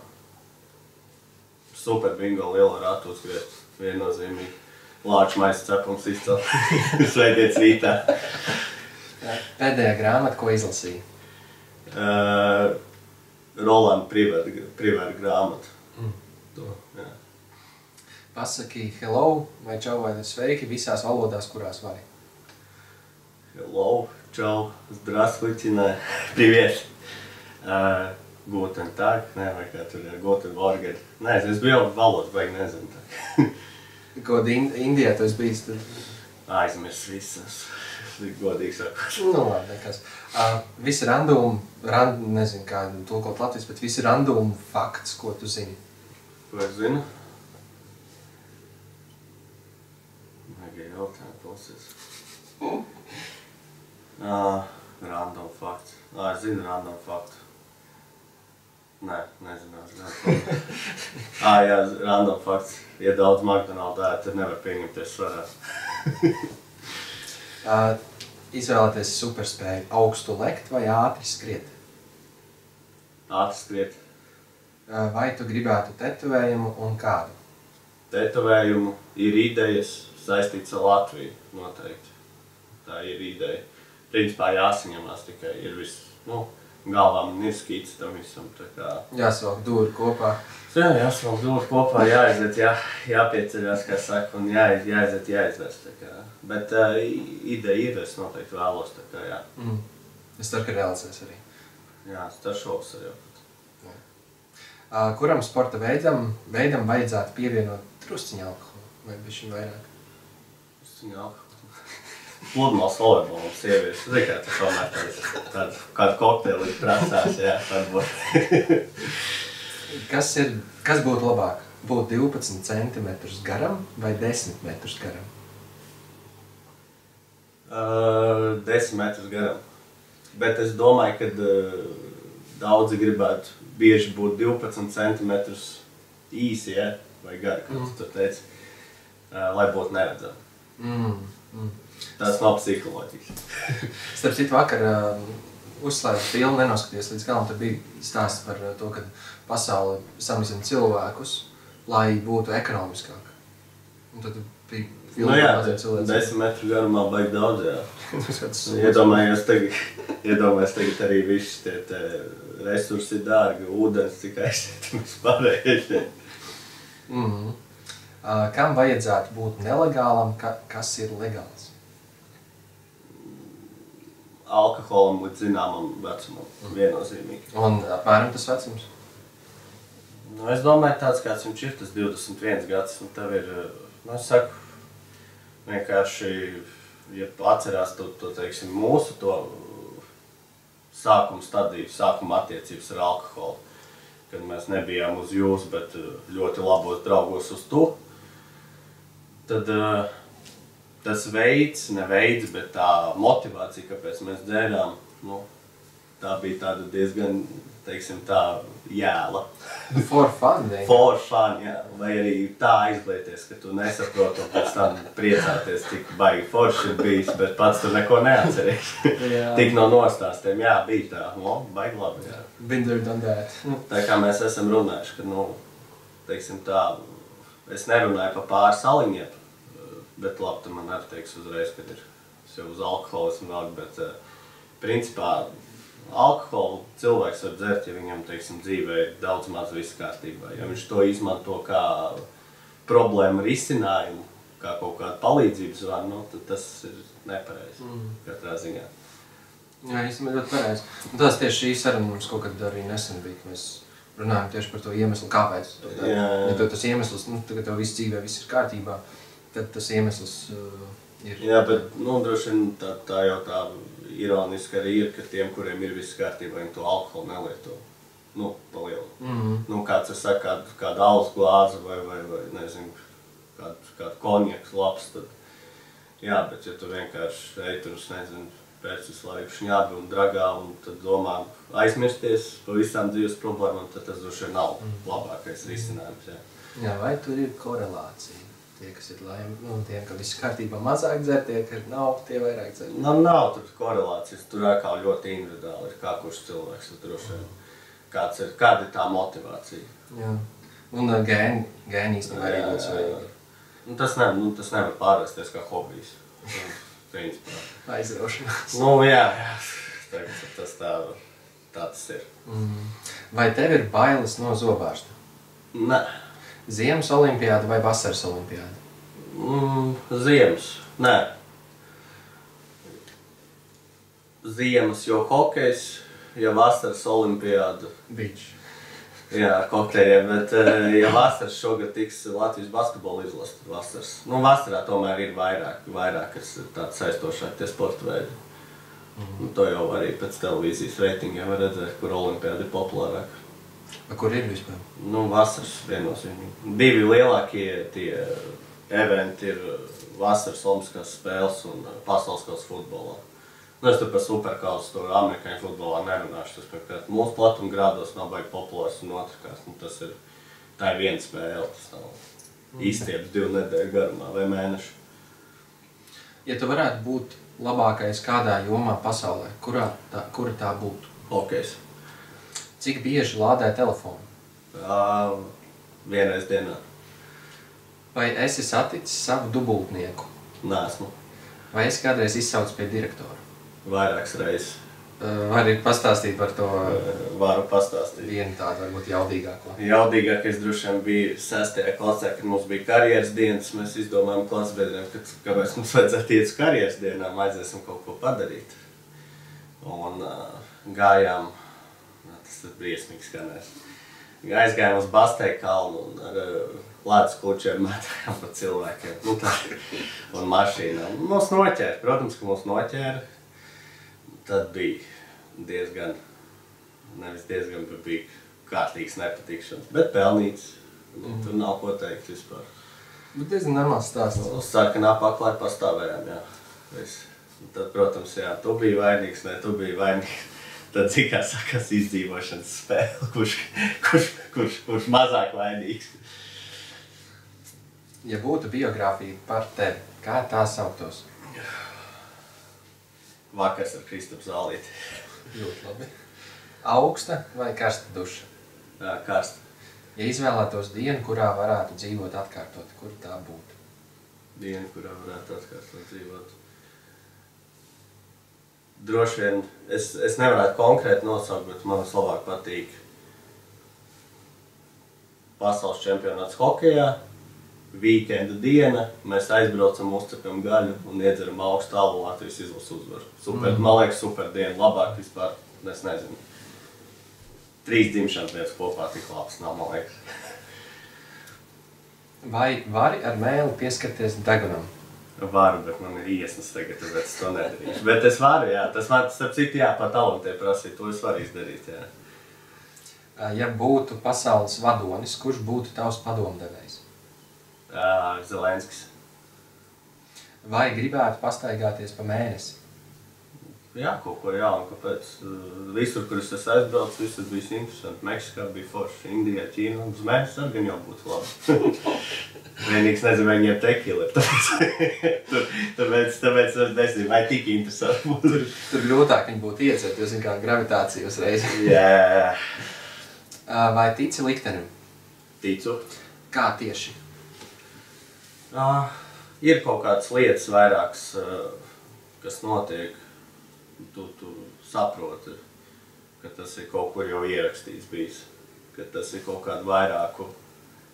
super bingo lielo ratu uzgriezt. Viennozīmīgi. Lāču maisa cepums izcelt. Svētdienas rītā. Pēdējā grāmata, ko izlasīji? Rolanda Privera grāmata. To, jā. Pasaki hello vai čau vai sveiki visās valodās, kurās vari. Hello, čau, здравствуйте, привет. Guten Tag, vai kā tur ir, Guten Morgen. Nē, es biju valodas, baigi nezinu. Ko Indijā tu esi bijis? Tad... Aizmirs visas, godīgi sakot. Nu, labi, nekas. Visi nezinu, kā tulkot Latvijas, bet visi random fakts, ko tu zini. Ko es zinu? Nega jautājumi klausies. Random fakts. Es zinu random faktu. Nē, nezinu. Jā, random fakts. Ja daudz McDonald's tad nevar pieņemties svarā. Izvēlēties superspēju augstu lekt vai ātri skriet? Ātri skriet. Vai tu gribētu tetovējumu un kādu? Tetovējumu ir idejas saistīts ar Latviju, noteikti. Tā ir ideja. Principā jāsaņemās tikai ir viss, galvā man ir skīts tam visam, tā kā... Jāsvalk dūri kopā. Jā, jāsvalk dūri kopā, jāaiziet, jāpieceļās, kā saka, un jāaiziet, jāizvest, tā kā. Bet ideja ir, es noteikti vēlos, tā kā, jā. Es ceru, ka realizēs arī. Jā, es ceru šovasar jau. Kuram sporta veidam vajadzētu pievienot trusciņu alkoholu? Vai bišķiņ vairāk? Trusciņu alkoholu? Pludmales volejbolam sievietes. Zini, kā tu tomēr kādu kokteili prasās, jā, varbūt. Kas būtu labāk? Būt 12 centimetrus garam vai 10 metrus garam? 10 metrus garam. Bet es domāju, ka daudzi gribētu bieži būt 12 centimetrus īsi, ja? Vai gari, kā tu tur teici, lai būtu neredzami. Tas nav psiholoģiski. Starp citu, vakar uzslēdzu filmu, nenoskaties līdz galam, tad bija stāsts par to, ka pasaule samazina cilvēkus, lai būtu ekonomiskāk. Un tad bija filma par cilvēku. 10 metru garumā baigi daudz, jā. Iedomājies tagad arī visi tie resursi ir dārgi, ūdens tikai aizsietumies pārējie. Kam vajadzētu būt nelegālam, kas ir legāls? Alkoholam līdz zināmam vecumam, viennozīmīgi. Un apmēram tas vecums? Es domāju, tāds kāds viņš ir, tas 21 gads, un tev ir, es saku, vienkārši, ja atcerās to teiksim, mūsu to sākuma stadiju, sākuma attiecības ar alkoholu, kad mēs nebijām uz jūs, bet ļoti labos draugos uz to, tad tas veids, bet tā motivācija, kāpēc mēs dzērām, tā bija tāda diezgan, teiksim, tā jēla. For fun, ne? For fun, jā. Vai arī tā aizblieties, ka tu nesaproti un pēc tam priecāties, cik baigi forši ir bijis, bet pats tu neko neatceries. Tik no nostāstiem, jā, bija tā, baigi labi, jā. Been there, done that. Tā kā mēs esam runājuši, ka, teiksim tā, es nerunāju pa pāri saliņiem, bet labi, tu man arī teiks uzreiz, kad ir sev uz alkoholismu vēl, bet principā alkoholu cilvēks var dzert, ja viņam, teiksim, dzīvē ir daudz maz viss kārtībā. Ja viņš to izmanto kā problēmu risinājumu, kā kaut kādu palīdzības zvanu, tad tas ir nepareizi katrā ziņā. Jā, īstenībā ļoti pareizi. Un tās tieši šī saruna mums kaut kad arī nesen bija, ka mēs runājam tieši par to iemeslu, kāpēc tu to dari. Ja tev tas iemesls, tagad tev viss dzīvē, viss ir kārtībā, tad tas iemesls ir... Jā, bet, droši vien tā jau tā ironiski arī ir, ka tiem, kuriem ir viss kārtībā, viņi to alkoholu nelieto. Pa lielu. Kāds, es saku, kāda alus glāze vai nezinu, kāda konjaks labs, tad... Jā, bet ja tu vienkārši ej tur, nezinu, pēc visu laiku šņābi un dragā un tad domā aizmirsties pa visām dzīves problēmām, tad tas droši vien nav labākais risinājums, jā. Jā, vai tur ir korelācija? Tie, kas ir tiem, ka viss kārtībā mazāk dzer, tie, ka nav, tie vairāk dzer. Nav tur korelācijas, tur kā ļoti individuāli ir, kā kurš cilvēks tur droši vien. Kāda ir tā motivācija? Jā. Un gēni īstenībā arī ļoti svarīgi. Tas nevar pārvērsties kā hobijs. Aizraušanās. Jā. Tas tāds ir. Vai tev ir bailes no zobārsta? Nē. Ziemas olimpiāda vai vasaras olimpiāda? Ziemas. Nē. Ziemas, jo hokejs, ja vasaras olimpiāda. Bičs. Jā, kokteļiem, bet ja vasaras šogad tiks Latvijas basketbola izlase, tad vasaras. Vasarā tomēr ir vairāk, kas ir tāds saistošāk tie sporta veidi. To jau arī pēc televīzijas reitingiem var redzēt, kur olimpiāda ir populārāka. Kur ir vispār? Vasaras viennozīmīgi. 2 lielākie tie eventi ir vasaras olimpiskās spēles un pasaules kausa futbolā. Es tur par superkausu, tur amerikāņu futbolā nerunāšu. Tas, pirmkārt, mūsu platumgrādos nav baigi populārs un otrkārt. Tā ir viena spēle, tas nav izstieps 2 nedēļu garumā vai mēnešu. Ja tu varētu būt labākais kādā jomā pasaulē, kura tā būtu? Hokejs. Cik bieži lādē telefonu? Vienreiz dienā. Vai esi saticis savu dubultnieku? Nāsmu. Vai esi kādreiz izsaucis pie direktora? Vairākas reizes. Vari pastāstīt par to Varu pastāstīt. vienu tādu varbūt jaudīgāko? Jaudīgākais droši vien bija 6. klasē, kad mums bija karjeras dienas. Mēs izdomājām klasbiedriem, kāpēc mums vajadzētu iet uz karjeras dienām, aiziesim kaut ko padarīt. Un gājām, tas ir briesmīgi skanēs, aizgājām uz Bastei kalnu un ar ledus klučiem mētājām pa cilvēkiem. Un mašīnām. Mūs noķēra, protams, ka mūs noķēra. Tad bija diezgan, nevis diezgan, bet bija kārtīgs nepatikšanas, bet pelnīts. Tur nav ko teikt vispār. Bet diezgan normāls stāsts. Uz sarkanā paklāja pastāvējām, jā. Tad, protams, jā, tu biji vainīgs, ne, tu biji vainīgs. Tad cik kā sakās izdzīvošanas spēle, kurš mazāk vainīgs. Ja būtu biogrāfija par tevi, kā tā sauktos? Vakars ar Kristapu Zālīti. Ļoti labi. Augsta vai karsta duša? Jā, karsta. Ja izvēlētos dienu, kurā varētu dzīvot atkārtot, kur tā būtu? Diena, kurā varētu atkārtot dzīvot. Droši vien, es nevarētu konkrēti nosaukt, bet man vislabāk patīk pasaules čempionāts hokejā. Vīkenda diena, mēs aizbraucam, uzcepam gaļu un iedzeram augstu alu Latvijas izlases uzvaru. Super, man liekas, super diena, labāk vispār, es nezinu. 3 dzimšanas dienas kopā tik labs nav, man liekas. Vai vari ar mēli pieskarties degunam? Varu, bet man ir iesnas tagad, tāpēc es to nedarīšu. Bet es varu, jā, tas man, starp citu, jā, par talantiem prasīt, to es varu izdarīt, jā. Ja būtu pasaules vadonis, kurš būtu tavs padomdevējs? Zelenskis. Vai gribētu pastaigāties pa mēnesi? Jā, kaut ko jaunu, kāpēc. Visur, kur es esmu aizbraucis, visur bija interesanti. Meksikā bija forši, Indijā, Ķīnā, uz mēnesi arī jau būtu labi. Vienīgs nezinu, vai viņiem tekila ir, tāpēc es nezinu, vai tik interesanti būtu. Tur grūtāk viņi būtu iecēt, jo zin kā gravitācija uzreiz. Jā. Vai tici liktenim? Ticu. Kā tieši? Ir kaut kādas lietas vairākas, kas notiek. Tu saproti, ka tas ir kaut kur jau ierakstīts bijis. Ka tas ir kaut kādu vairāku,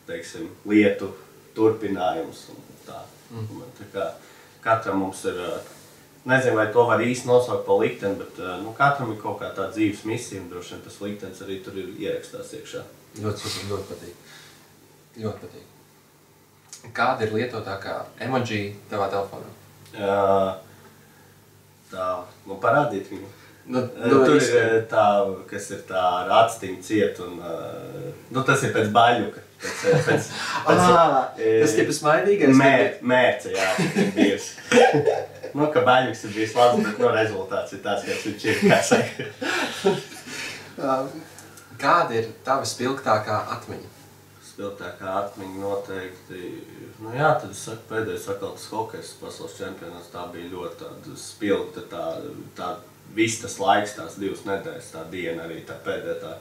teiksim, lietu turpinājums un tā. Tā kā katram mums ir, nezinu, vai to var īsti nosaukt par likteni, bet katram ir kaut kā tā dzīves misija, un droši vien tas liktenis arī tur ir ierakstās iekšā. Ļoti super, ļoti patīk. Ļoti patīk. Kāda ir lietotākā emoji tavā telefonā? Parādīt viņu. Tur ir tā, kas ir tā ar actiņu ciet un, tas ir pēc baļuka. Tas tipa smaidīgais? Mērce, jā, ir bijis. Ka baļuks ir bijis labs, bet rezultāts ir tās, kāds viņš ir, kā saka. Kāda ir tava spilgtākā atmiņa? Spilgtākā atmiņa noteikti, tad es saku, pēdējais atkal tas hokejs pasaules čempionāts, tā bija ļoti tāda spilgta, tā viss tas laiks, tās 2 nedēļas, tā diena arī tā pēdējā tā.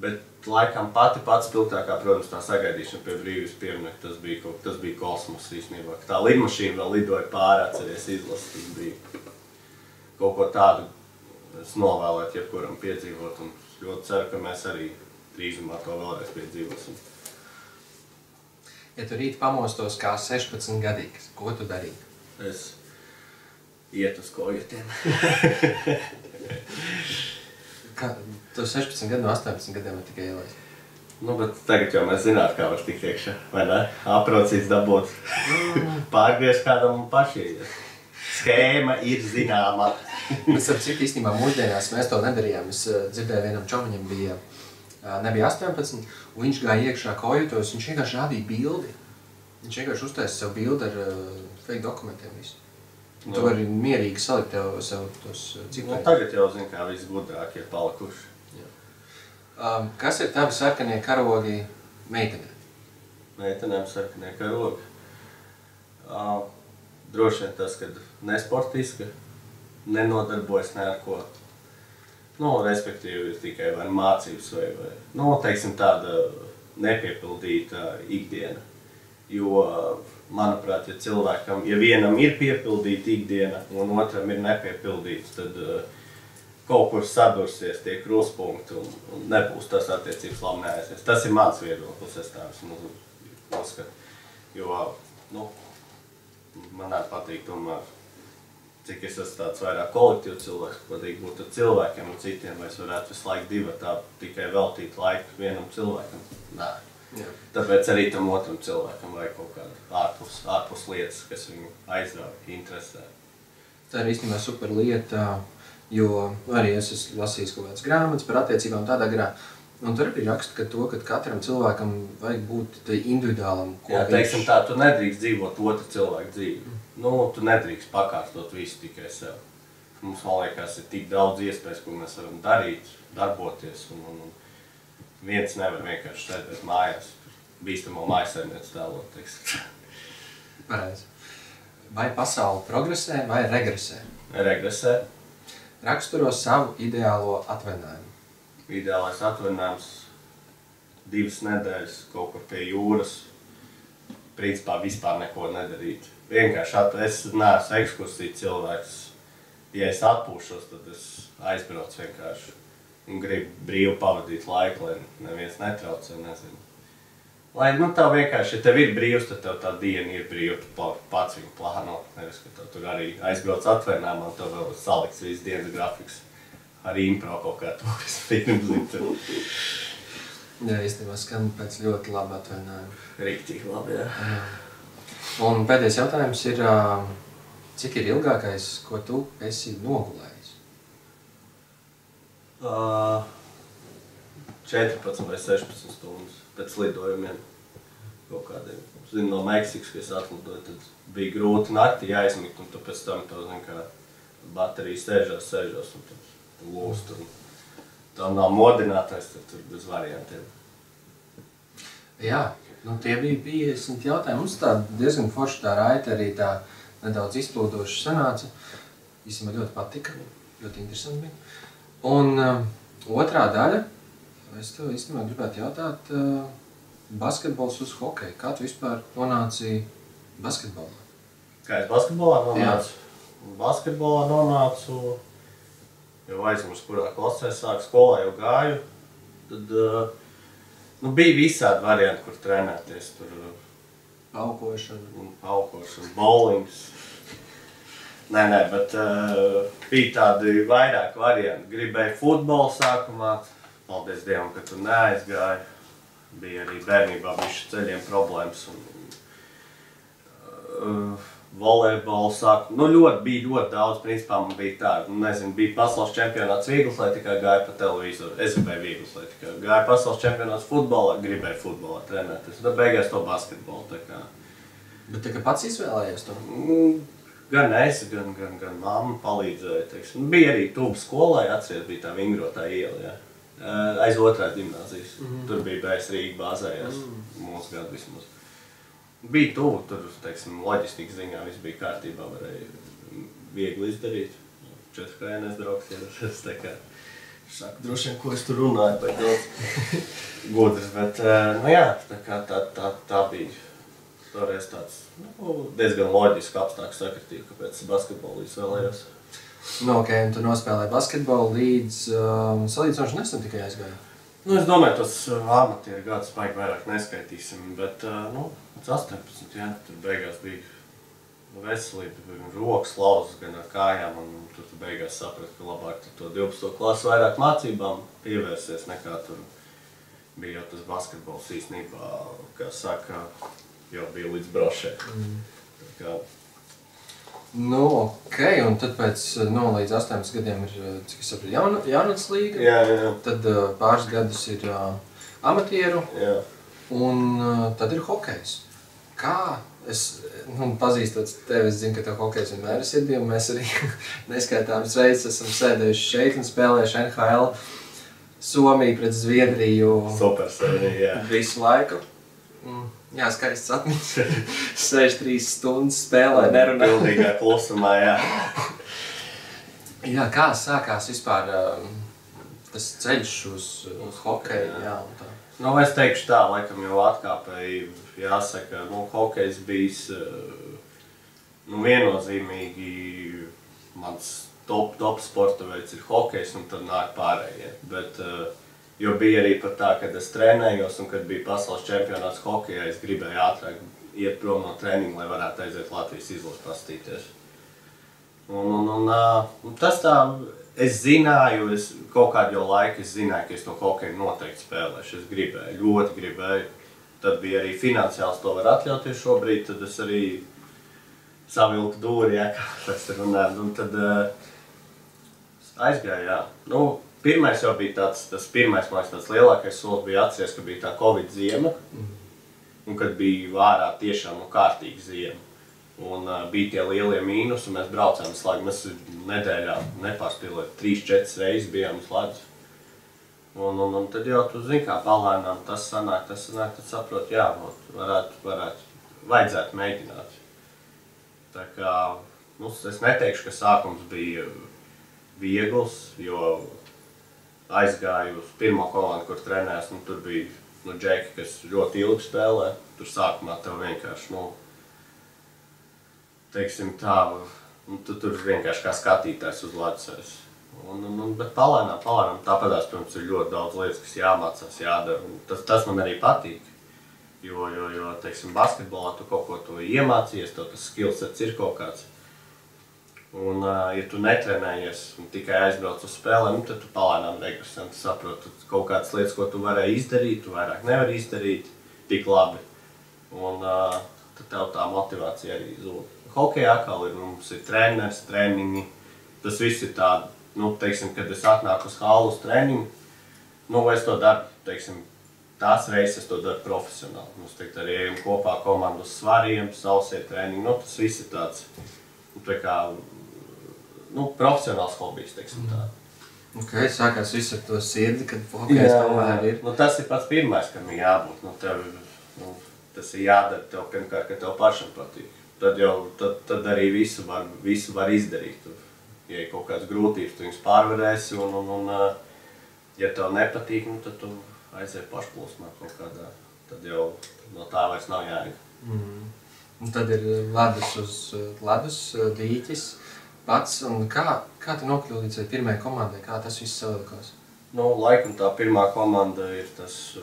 Bet laikam pati spilgtākā, protams, tā sagaidīšana pie brīvības pieminiekta, tas bija kosmos īstenībā. Tā lidmašīna vēl lidoja pāri, atceries izlasīt, bija kaut ko tādu es novēlētu jebkuram piedzīvot, un ļoti ceru, ka mēs arī drīzumā to vēlreiz piedzīvosim. Ja tu rīt pamostos kā 16 gadīgs, ko tu darītu? Es iet uz kojotiem. Tu 16 gadu no 18 gadiem var tikai ielaist. Nu, bet tagad jau mēs zinātu, kā var tikt iekšā, vai ne? Aprocīts dabūt, pārgriezt kādam un paši. Skēma ir zināma. Mēs ar citu īstenībā mūsdienās mēs to nedarījām. Es dzirdēju vienam čomiņam nebija 18, un viņš gāja iekšā kojotos, viņš vienkārši rādīja bildi. Viņš vienkārši uztaisa sev bildi ar fake dokumentiem visu. Tu vari mierīgi salikt sev tos ciparus. Nu, tagad jau zinu, kā visi gudrāki ir palikuši. Kas ir tavi sarkanie karogi meitenēm? Meitenēm sarkanie karogi? Droši vien tas, kad nesportiska, nenodarbojas ne ar ko. Nu, respektīvi, tikai vai mācības vai teiksim, tāda nepiepildīta ikdiena. Jo, manuprāt, ja vienam ir piepildīta ikdiena un otram ir nepiepildīts, tad kaut kur sadursies tie kruspunkti un nebūs tas attiecības labi neaizies. Tas ir mans viedoklis, es tā vismaz uzskatu. Jo, man patīk tomēr, cik es esmu tāds vairāk kolektīvu cilvēks, patīk būt ar cilvēkiem un citiem, vai es varētu visu laiku divatā tikai veltīt laiku vienam cilvēkam. Nē. Jā. Tāpēc arī tam otram cilvēkam vajag kaut kādu ārpus lietas, kas viņu aizrauj, interesē. Tā ir īstenībā super lieta, jo arī es esmu lasījis kaut kādas grāmatas par attiecībām tādā garā, un tur arī raksta, ka katram cilvēkam vajag būt individuālam. Jā, teiksim tā, tu nedrīkst dzīvot otru cilvēku dzīvi. Tu nedrīkst pakārtot visu tikai sev. Mums, man liekas, ir tik daudz iespējas, ko mēs varam darīt, darboties, un viens nevar vienkārši sēdēt mājās, bīstamo mājasēmniec tēlot, teiksim. Pareizi. Vai pasaule progresē vai regresē? Regresē. Raksturo savu ideālo atvaļinājumu. Ideālais atvaļinājums 2 nedēļas kaut kur pie jūras, principā vispār neko nedarīt. Vienkārši es neesmu ekskursiju cilvēks. Ja es atpūšos, tad es aizbraucu vienkārši. Un gribu brīvi pavadīt laiku, lai neviens netraucē, nezinu. Lai, tev vienkārši, ja tev ir brīvs, tad tev tā diena ir brīva, tu pats viņu plāno. Nevis, ka tev tur arī aizbrauc atvaļinājumā, un tev vēl salikts viss dienas grafiks ar impro kaut kā turismu filmu. Jā, īstenībā skan pēc ļoti laba atvaļinājuma. Riktīgi labi, jā. Un pēdējais jautājums ir, cik ir ilgākais, ko tu esi nogulējis? 14 vai 16 stundas pēc lidojumiem kaut kādiem. Zinu, no Meksikas, kad es atlidoju, tad bija grūti naktī aizmigt, un tu pēc tam to, zinu, kā baterija sēžos, un tad lūst, un tam nav modinātais, tad tur bez variantiem. Jā, tie bija 50 jautājumi. Mums tā diezgan forši tā raita arī tā nedaudz izplūdoši sanāca. Īstenībā ļoti patika, ļoti interesanti bija. Un otrā daļa, es tev īstenībā gribētu jautāt, basketbols uz hokeju. Kā tu vispār nonāci basketbolā? Kā es basketbolā nonācu? Jā. Basketbolā nonācu, jau aizmirsu, kurā klasē sāku, skolā jau gāju. Tad bija visādi varianti, kur trenēties. Paukošana, bowlings. Nē, bet bija tādi vairāk varianti. Gribēju futbolu sākumā, paldies Dievam, ka tur neaizgāju. Bija arī bērnībā bišķi ceļiem problēmas. Volejbolu sākumā. Bija ļoti daudz, principā man bija tāda. Nezinu, bija pasaules čempionāts vieglatlētikā, gāju pa televizoru. Es gribēju vieglatlētikā. Gāju pasaules čempionāts futbolā, gribēju futbolā trenēties. Tad beigās to basketbolu. Bet tā kā pats izvēlējies to? Gan es, gan mamma palīdzēja, teiksim. Bija arī tuvu skolai, atceries, bija tā vingrotā iela, jā. Aiz otrās gimnāzijas. Tur bija BS Rīga bāzējās, mūsu gadu vismaz. Bija tuvu, tur, teiksim, loģistikas ziņā viss bija kārtībā, varēja viegli izdarīt. 4 krājienēs draugs ierasties, tā kā Saku, droši vien, ko es tur runāju, bet daudz gudrs, bet, nu jā, tā bija toreiz tāds diezgan loģiski apstākļu sakritība, kāpēc es basketbolu izvēlējos. Nu, ok, un tu nospēlēji basketbolu līdz salīdzinoši nesen tikai aizgāja? Nu, es domāju, tos amatieru gadus baigi vairāk neskaitīsim, bet, nu, 18, jā, tur beigās bija veselība, rokas lauzas gan ar kājām, un tur beigās sapratu, ka labāk to 12. klasu vairāk mācībām pievērsies, nekā tur bija jau tas basketbols īstenībā, kā saka, jau bija līdz brošē. Nu, ok, un tad pēc, līdz 18 gadiem ir, cik es saprotu, jaunatnes līga. Jā. Tad pāris gadus ir amatieru, Jā. Un tad ir hokejs. Kā? Es pazīstot tevi, es zinu, ka tev hokejs vienmēr ir sirdī, un mēs arī neskaitāmas reizes esam sēdējuši šeit un spēlējuši NHL Somiju pret Zviedriju. Super sērija, jā. Visu laiku. Jā, skaists atmiņas. 63 stundas spēlē, nerunā. Pildīgā klusumā, jā. Jā, kā sākās vispār tas ceļš uz hokeju, jā, un tā? Nu, es teikšu tā, laikam jau atkāpēji, jāsaka, hokejs bijis viennozīmīgi mans top sporta veids ir hokejs, un tad nāk pārējie. Bet, jo bija arī pat tā, kad es trenējos, un kad bija pasaules čempionāts hokejā, es gribēju ātrāk iet prom no treniņa, lai varētu aiziet Latvijas izlases pastīties. Un tas tā, es zināju, kaut kādu jau laiku es zināju, ka es to hokeju noteikti spēlēšu. Es gribēju, ļoti gribēju. Tad bija arī finansiāls to var atļauties šobrīd, tad es arī savilku dūri, jā, kā mēs runājam. Un tad aizgāju, jā. Nu, pirmais jau bija tas pirmais, man liekas, tāds lielākais solis bija atceries, ka bija tā Covid ziema. Un kad bija ārā tiešām kārtīga ziema. Un bija tie lielie mīnus, un mēs braucām uz slēgu. Mēs nedēļā nepārspīlēt 3-4 reizes bijām uz ledus. Un tad jau tu zini, kā palēnām tas sanāk, tad saprot, jā, vajadzētu mēģināt. Tā kā, es neteikšu, ka sākums bija viegls, jo aizgāju uz pirmo komandu, kur trenējos, tur bija džeki, kas ļoti ilgi spēlē. Tur sākumā tev vienkārši, teiksim tā, tu tur vienkārši kā skatītājs uz ledus. Bet palēnām, tāpēc, protams, ir ļoti daudz lietas, kas jāmācās, jādara. Tas man arī patīk, jo teiksim, basketbolā tu kaut ko to iemācījies, tas skillsets ir kaut kāds. Un, ja tu netrenējies un tikai aizbrauc uz spēlēm, tad tu palēnām regresē, tu saproti kaut kādas lietas, ko tu varēji izdarīt, tu vairāk nevari izdarīt tik labi. Un tad tev tā motivācija arī zūd. Hokejā atkal mums ir treneris, treniņi, tas viss ir tādi. Teiksim, kad es atnāku uz hallu uz treniņu, es to daru, teiksim, tās reizes es to daru profesionāli. Mums teikt arī ejam kopā komandu uz svariem, sausie treniņi, tas viss ir tāds, tā kā, profesionāls hobijs, teiksim tā. Ok, sākās viss ar to sirdi, kad hokejs tomēr ir. Tas ir pats pirmais, kam ir jābūt. Tas ir jādara tev pirmkārt, ka tev pašam patīk. Tad arī visu var izdarīt. Ja ir kaut kādas grūtības, tu viņus pārvarēsi, un ja tev nepatīk, tad tu aiziet pašplūsmā kaut kādā. Tad jau no tā vairs nav jāiet. Un tad ir ledus uz ledus, dīķis pats. Un kā tu nokļuvi līdz pirmajai komandai? Kā tas viss savilkās? Laikam tā pirmā komanda ir tas,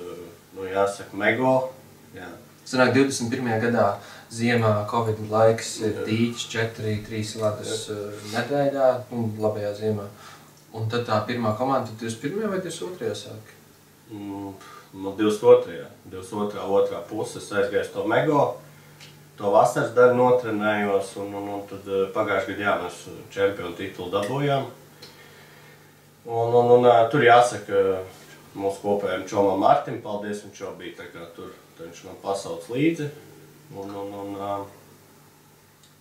jāsaka, Mego. Jā. Sanāk, 21. gadā ziemā Covid laiks ir dīķis 4-3 ledus nedēļā, labajā ziemā. Un tad tā pirmā komanda 21. vai 22. sāk? 22. 22. otrā puse es aizgāju to Mego. To vasaras daļu notrenējos, un tad pagājušajā gadā mēs čempionu titulu dabūjām. Un tur jāsaka mūsu kopējiem Čomam Martim, paldies, viņš jau bija tā kā tur. Viņš man pasauc līdzi,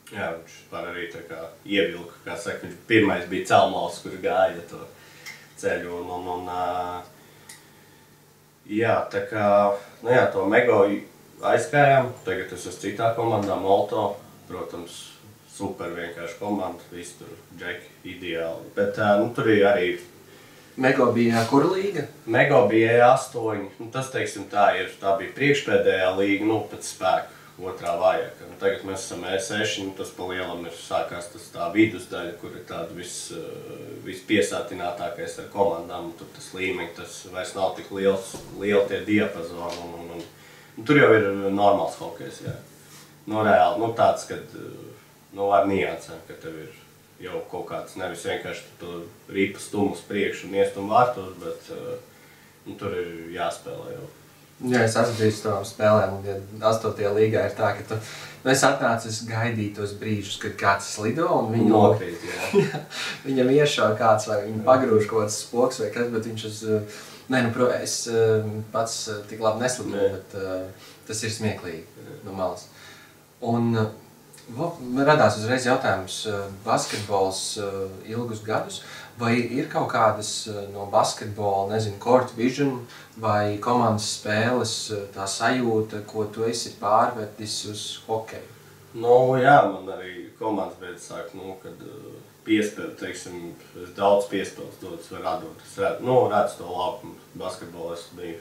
jā, viņš var arī tā kā ievilka, kā saka, viņš pirmais bija Celmals, kurš gāja to ceļu, jā, tā kā, to Mego aizgājām, tagad es esmu citā komandā, Molto, protams, super vienkārši komanda, visi tur džeki, ideāli, bet tur ir arī Mego bija kura līga? Mego bija E8. Nu, tas, teiksim, tā bija priekšpēdējā līga, nu, pēc spēka, otrā vājākā. Tagad mēs esam E6, nu, tas pa lielam sākās tas tā vidusdaļa, kur ir tāda vispiesātinātākais ar komandām. Tur tas līmeņi, tas vairs nav tik lieli tie diapazoni. Un tur jau ir normāls hokejs, jā. Nu, reāli, nu, tāds, kad, nu, ar niansēm, ka tev ir jau kaut kāds, nevis vienkārši tu ripa stumus priekš un iestum vārtos, bet nu, tur ir jāspēlē jau. Jā, es esmu bijis tavām spēlēm, un 8. līgā ir tā, ka es atnācis gaidīt tos brīžus, kad kāds slido, un viņu nokrīt, jā. Viņam iešā kāds, vai viņu pagrūž kaut kāds spoks vai kas, bet viņš uz... Nē, nu, es pats tik labi neslidoju, bet tas ir smieklīgi no malas. Un radās uzreiz jautājums, basketbols ilgus gadus, vai ir kaut kādas no basketbola, nezinu, court vision vai komandas spēles tā sajūta, ko tu esi pārvedis uz hokeju? Nu, jā, man arī komandas beidz sāk, nu, kad piespēle, teiksim, es daudz piespēles dodas var atdot. Es redzu to laukumu, basketbolu es biju.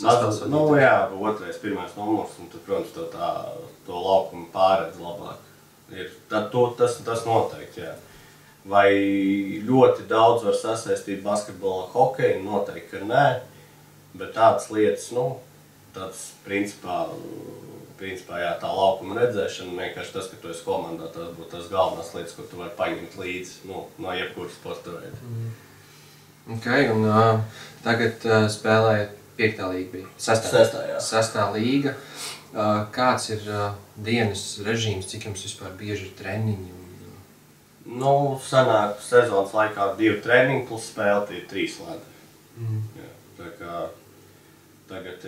Nu, jā, otrais, pirmais numurs, un tad, protams, to laukumu pārredz labāk. Tas noteikti, jā. Vai ļoti daudz var sasaistīt basketbolu ar hokeju? Noteikti, ka nē, bet tādas lietas, nu, tāds principā, jā, tā laukuma redzēšana, vienkārši tas, ka tu esi komandā, tas būtu tas galvenās lietas, ko tu vari paņemt līdzi, nu, no jebkuras sporta veida. Ok, un tagad spēlējat 5. līga bija? 6. jā. 6. līga. Kāds ir dienas režīms, cik jums vispār bieži ir treniņi? Nu, sanāk sezonas laikā 2 treniņi plus spēle, tie ir 3 lēdi. Jā, tā kā tagad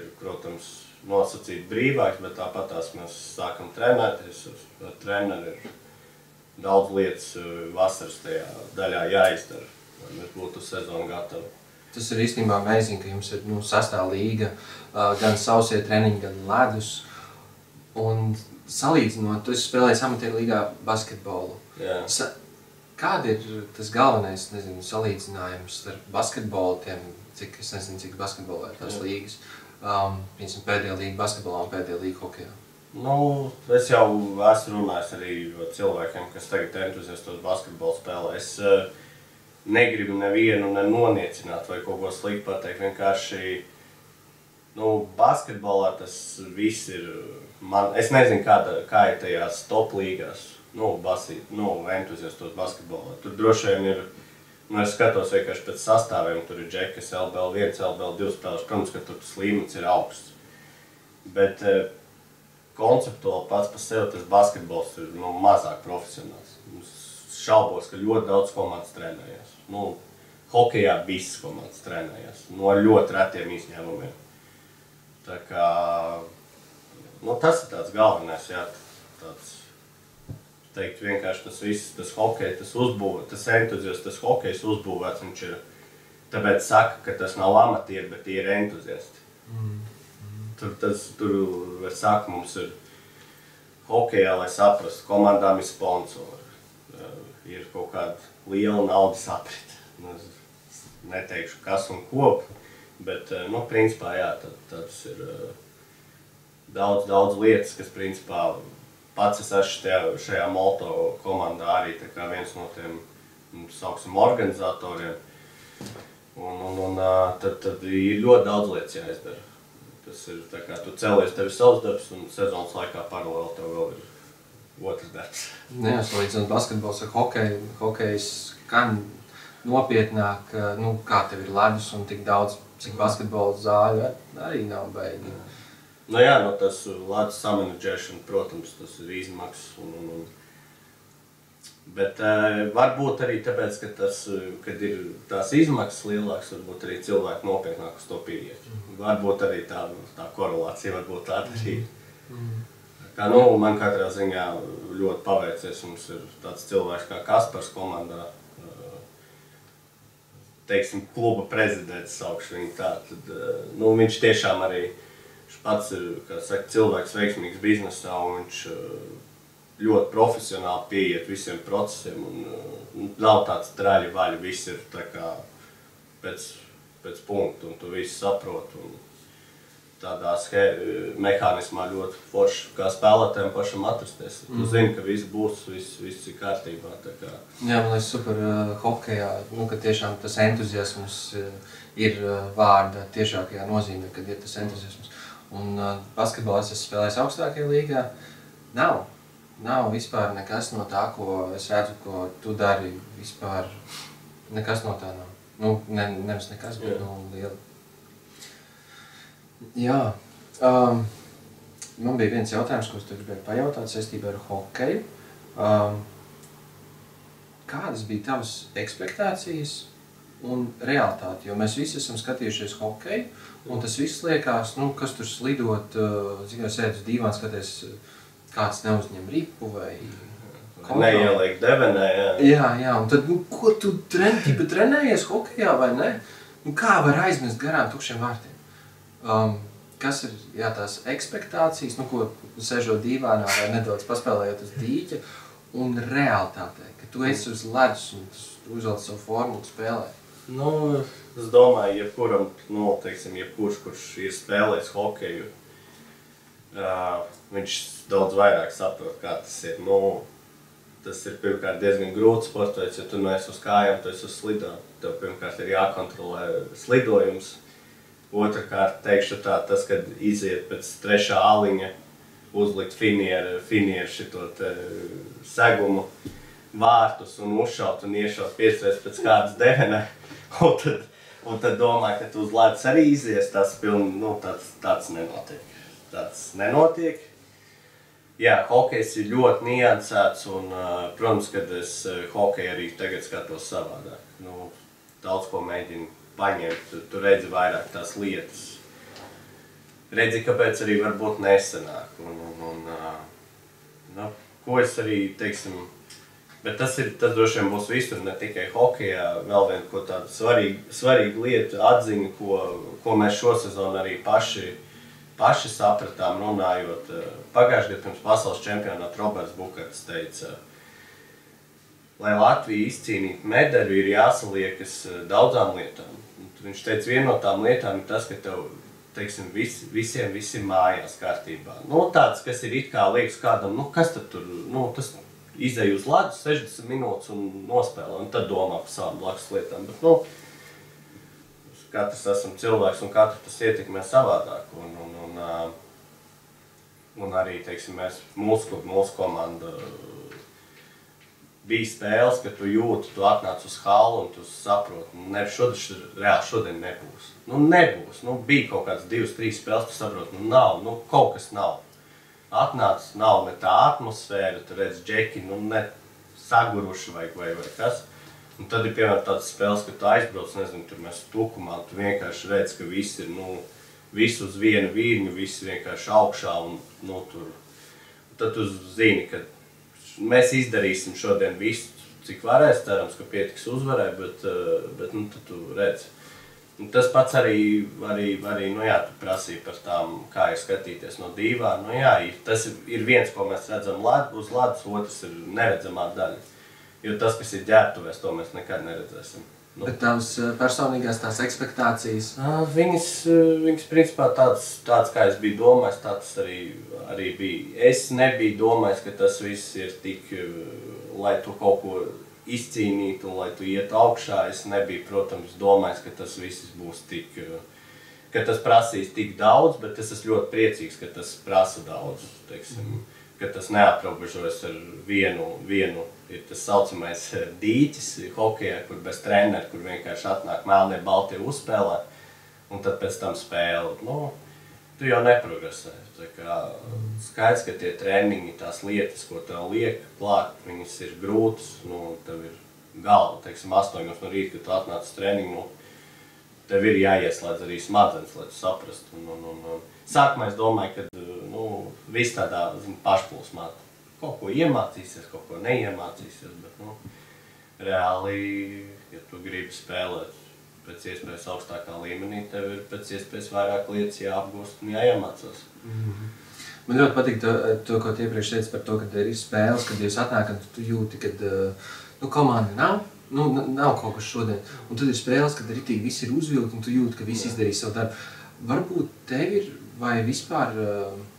ir, protams, nosacīt brīvāks, bet tāpatās mēs sākam trenēties. Ar treneri ir daudz lietas vasaras tajā daļā jāizdara, lai mēs būtu sezonu gatavi. Tas ir īstenībā amazing, ka jums ir 6. līga, gan sausie treniņi, gan ledus. Un salīdzinot, tu esi spēlējis amatieru līgā basketbolu. Jā. Kāda ir tas galvenais, nezinu, salīdzinājums starp basketbolu, cik basketbolā ir tās līgas, piemēram, pēdējā līga basketbolā un pēdējā līga hokejā? Nu, es jau esmu runājis arī cilvēkiem, kas tagad entuziastos basketbolu spēlē. Es negribu nevienu neniecināt vai kaut ko sliktu pateikt. Vienkārši, nu, basketbolā tas viss ir, es nezinu, kā ir tajās top līgās, entuziastos basketbolā. Tur droši vien ir, es skatos vienkārši pēc sastāviem, tur ir džekas, LBL1, LBL2 spēles, protams, ka tur tas līmenis ir augsts. Bet konceptuāli pats par sevi tas basketbols ir mazāk profesionāls. Šaubos, ka ļoti daudz komandas trenējās. Hokejā visas komandas trenējās, ar ļoti retiem izņēmumiem. Tā kā, tas ir tāds galvenais, jā, tāds, teikt, vienkārši tas viss, tas hokej, tas entuziasts, tas hokejs uzbūvēts, viņš ir, tāpēc saka, ka tas nav amatieri, bet tie ir entuziasti. Tur var saka, mums ir hokejā, lai saprastu, komandām ir sponsori. Ir kaut kāda liela naudas aprite. Es neteikšu, kas un ko, bet, principā, jā, tas ir daudz lietas, kas, principā, pats es esmu šajā Molto komandā arī tā kā viens no tiem, sauksim, organizatoriem. Un tad ir ļoti daudz lietas jāizdara. Tas ir tā kā tu celies, tev ir savs darbs, un sezonas laikā paralēli tev vēl ir otrs darbs. Jā, salīdzinot basketbols ar hokeju, hokejs gan nopietnāk, kā tev ir ledus un tik daudz, cik basketbola zāļu arī nav beigi. Jā, tas ledus samanedžēšana, protams, tas ir izmaksas. Bet varbūt arī tāpēc, kad ir tās izmaksas lielākas, varbūt arī cilvēki nopietnāk uz to pieiet. Varbūt arī tā korelācija varbūt tāda arī. Man katrā ziņā ļoti paveicies, mums ir tāds cilvēks kā Kaspars komandā, teiksim, kluba prezidents saukšu viņu tā, tad, viņš tiešām arī, viņš pats ir, kā saka, cilvēks veiksmīgs biznesā, un viņš ļoti profesionāli pieiet visiem procesiem un nav tāds traļi vaļi, viss ir tā kā pēc punktu un tu visu saproti. Un tādā mehānismā ļoti forši, kā spēlētājiem pašam atrasties. Tu zini, ka viss būs, viss ir kārtībā. Tā kā. Jā, man liekas super hokejā, ka tiešām tas entuziasms ir vārda tiešākajā nozīmē, kad ir tas entuziasms. Un basketbolā es esmu spēlējis augstākajā līgā. Nav vispār nekas no tā, ko es redzu, ko tu dari, vispār nekas no tā nav. Nevis nekas, bet liela. Jā, man bija viens jautājums, ko es tev gribēju pajautāt saistībā ar hokeju. Kādas bija tavas ekspektācijas un realitāte? Jo mēs visi esam skatījušies hokeju, un tas viss liekas, kas tur slidot, sēd uz dīvāna, skaties, kāds neuzņem ripu vai neieliek devenē, jā. Jā, un tad, ko tu trenējies hokejā vai ne? Kā var aizmest garām tukšiem vārtiem? Kas ir tās ekspektācijas, ko sēžot dīvānā vai nedaudz paspēlējot uz dīķa, un realitātē, ka tu esi uz ledus un tu uzvelc savu formu un spēlē? Es domāju, jebkurš, kurš ir spēlējis hokeju, viņš daudz vairāk saprot, kā tas ir. Tas ir pirmkārt diezgan grūti sportots, ja tu neesi uz kājām, tu esi uz slidām. Tev pirmkārt ir jākontrolē slidojums. Otrakārt, teikšu tā, tas, kad iziet pēc trešā aliņa, uzlikt finieru šito segumu vārtus un uzšaut un iešaut 5 reizes pēc kādas devenē. Un tad domā, ka tu uz ledus arī izies, tas tāds nenotiek. Tāds nenotiek. Jā, hokejs ir ļoti niansēts un, protams, kad es hokeju arī tagad skatos savādāk. Daudz ko mēģinu paņemt, tu redzi vairāk tās lietas. Redzi, kāpēc arī varbūt nesanāk. Ko es arī, bet tas droši vien būs visur, ne tikai hokejā. Vēl vien ko tādu svarīgu lietu atziņu, ko mēs šosezonu arī paši sapratām runājot. Pagājušajā gadā pirms pasaules čempionāta Roberts Bukarts teica, lai Latvija izcīnītu medaļu, ir jāsaliekas daudzām lietām. Viņš teica, viena no tām lietām ir tas, ka tev, visiem ir mājās kārtībā. Tāds, kas ir it kā liekas kādam, kas tad tur, tas izej uz ledus 60 minūtes un nospēlē, un tad domā par savām blakus lietām. Bet, katrs esam cilvēks un katru tas ietekmē savādāk. Un arī, mūsu komanda bija spēles, ka tu jūti, tu atnāc uz halu un tu saproti, reāli šodien nebūs. Nebūs. Bija kaut kāds 2-3 spēles, tu saproti, nav, kaut kas nav. Atnāc, nav ne tā atmosfēra, tu redz džeki, ne saguruši vai kas. Un tad ir, piemēram, tāds spēles, ka tu aizbrauc, nezinu, tur mēs tukumā, tu vienkārši redz, ka viss ir, viss uz vienu vīrņu, viss vienkārši augšā un, tur. Un tad tu zini, ka mēs izdarīsim šodien visu, cik varēs, cerams, ka pietiks uzvarē, bet tad tu redz. Un tas pats arī, tu prasīji par tām, kā ir skatīties no dīvāna. Tas ir viens, ko mēs redzam uz ledus, otrs ir neredzamā daļa. Jo tas, kas ir ģērbtuvēs, to mēs nekad neredzēsim. Bet tavas personīgās tās ekspektācijas? Viņas principā tāds, kā es biju domājis, tāds arī bija. Es nebiju domājis, ka tas viss ir tik, lai tu kaut ko izcīnītu un lai tu iet augšā. Es nebiju, protams, domājis, ka tas viss būs tik, ka tas prasīs tik daudz, bet es esmu ļoti priecīgs, ka tas prasa daudz, ka tas neaprobežojas ar vienu. Ir tas saucamais dīķis hokejā, kur bez trenera, kur vienkārši atnāk melnie baltie uzspēlē, un tad pēc tam spēle. Tu jau neprogresē. Skaidrs, ka tie treniņi, tās lietas, ko tev liek klāt, viņas ir grūtas, tev ir galva, 8 no rīta, kad tu atnāc uz treniņu, tev ir jāieslēdz arī smadzenes, lai tu saprastu. Sākumā es domāju, ka viss tādā pašplūsmā. Kaut ko iemācīsies, kaut ko neiemācīsies, bet reāli, ja tu gribi spēlēt pēc iespējas augstākā līmenī, tev ir pēc iespējas vairāk lietas jāapgūst un jāiemācās. Man ļoti patīk to, ko tu iepriekš teici par to, ka ir spēles, kad jūs atnākat, tu jūti, ka komanda nav. Nav kaut kas šodien. Un tad ir spēles, kad ritīgi visi ir uzvilkti un tu jūti, ka visi izdarīs savu darbu. Varbūt tev ir vai vispār,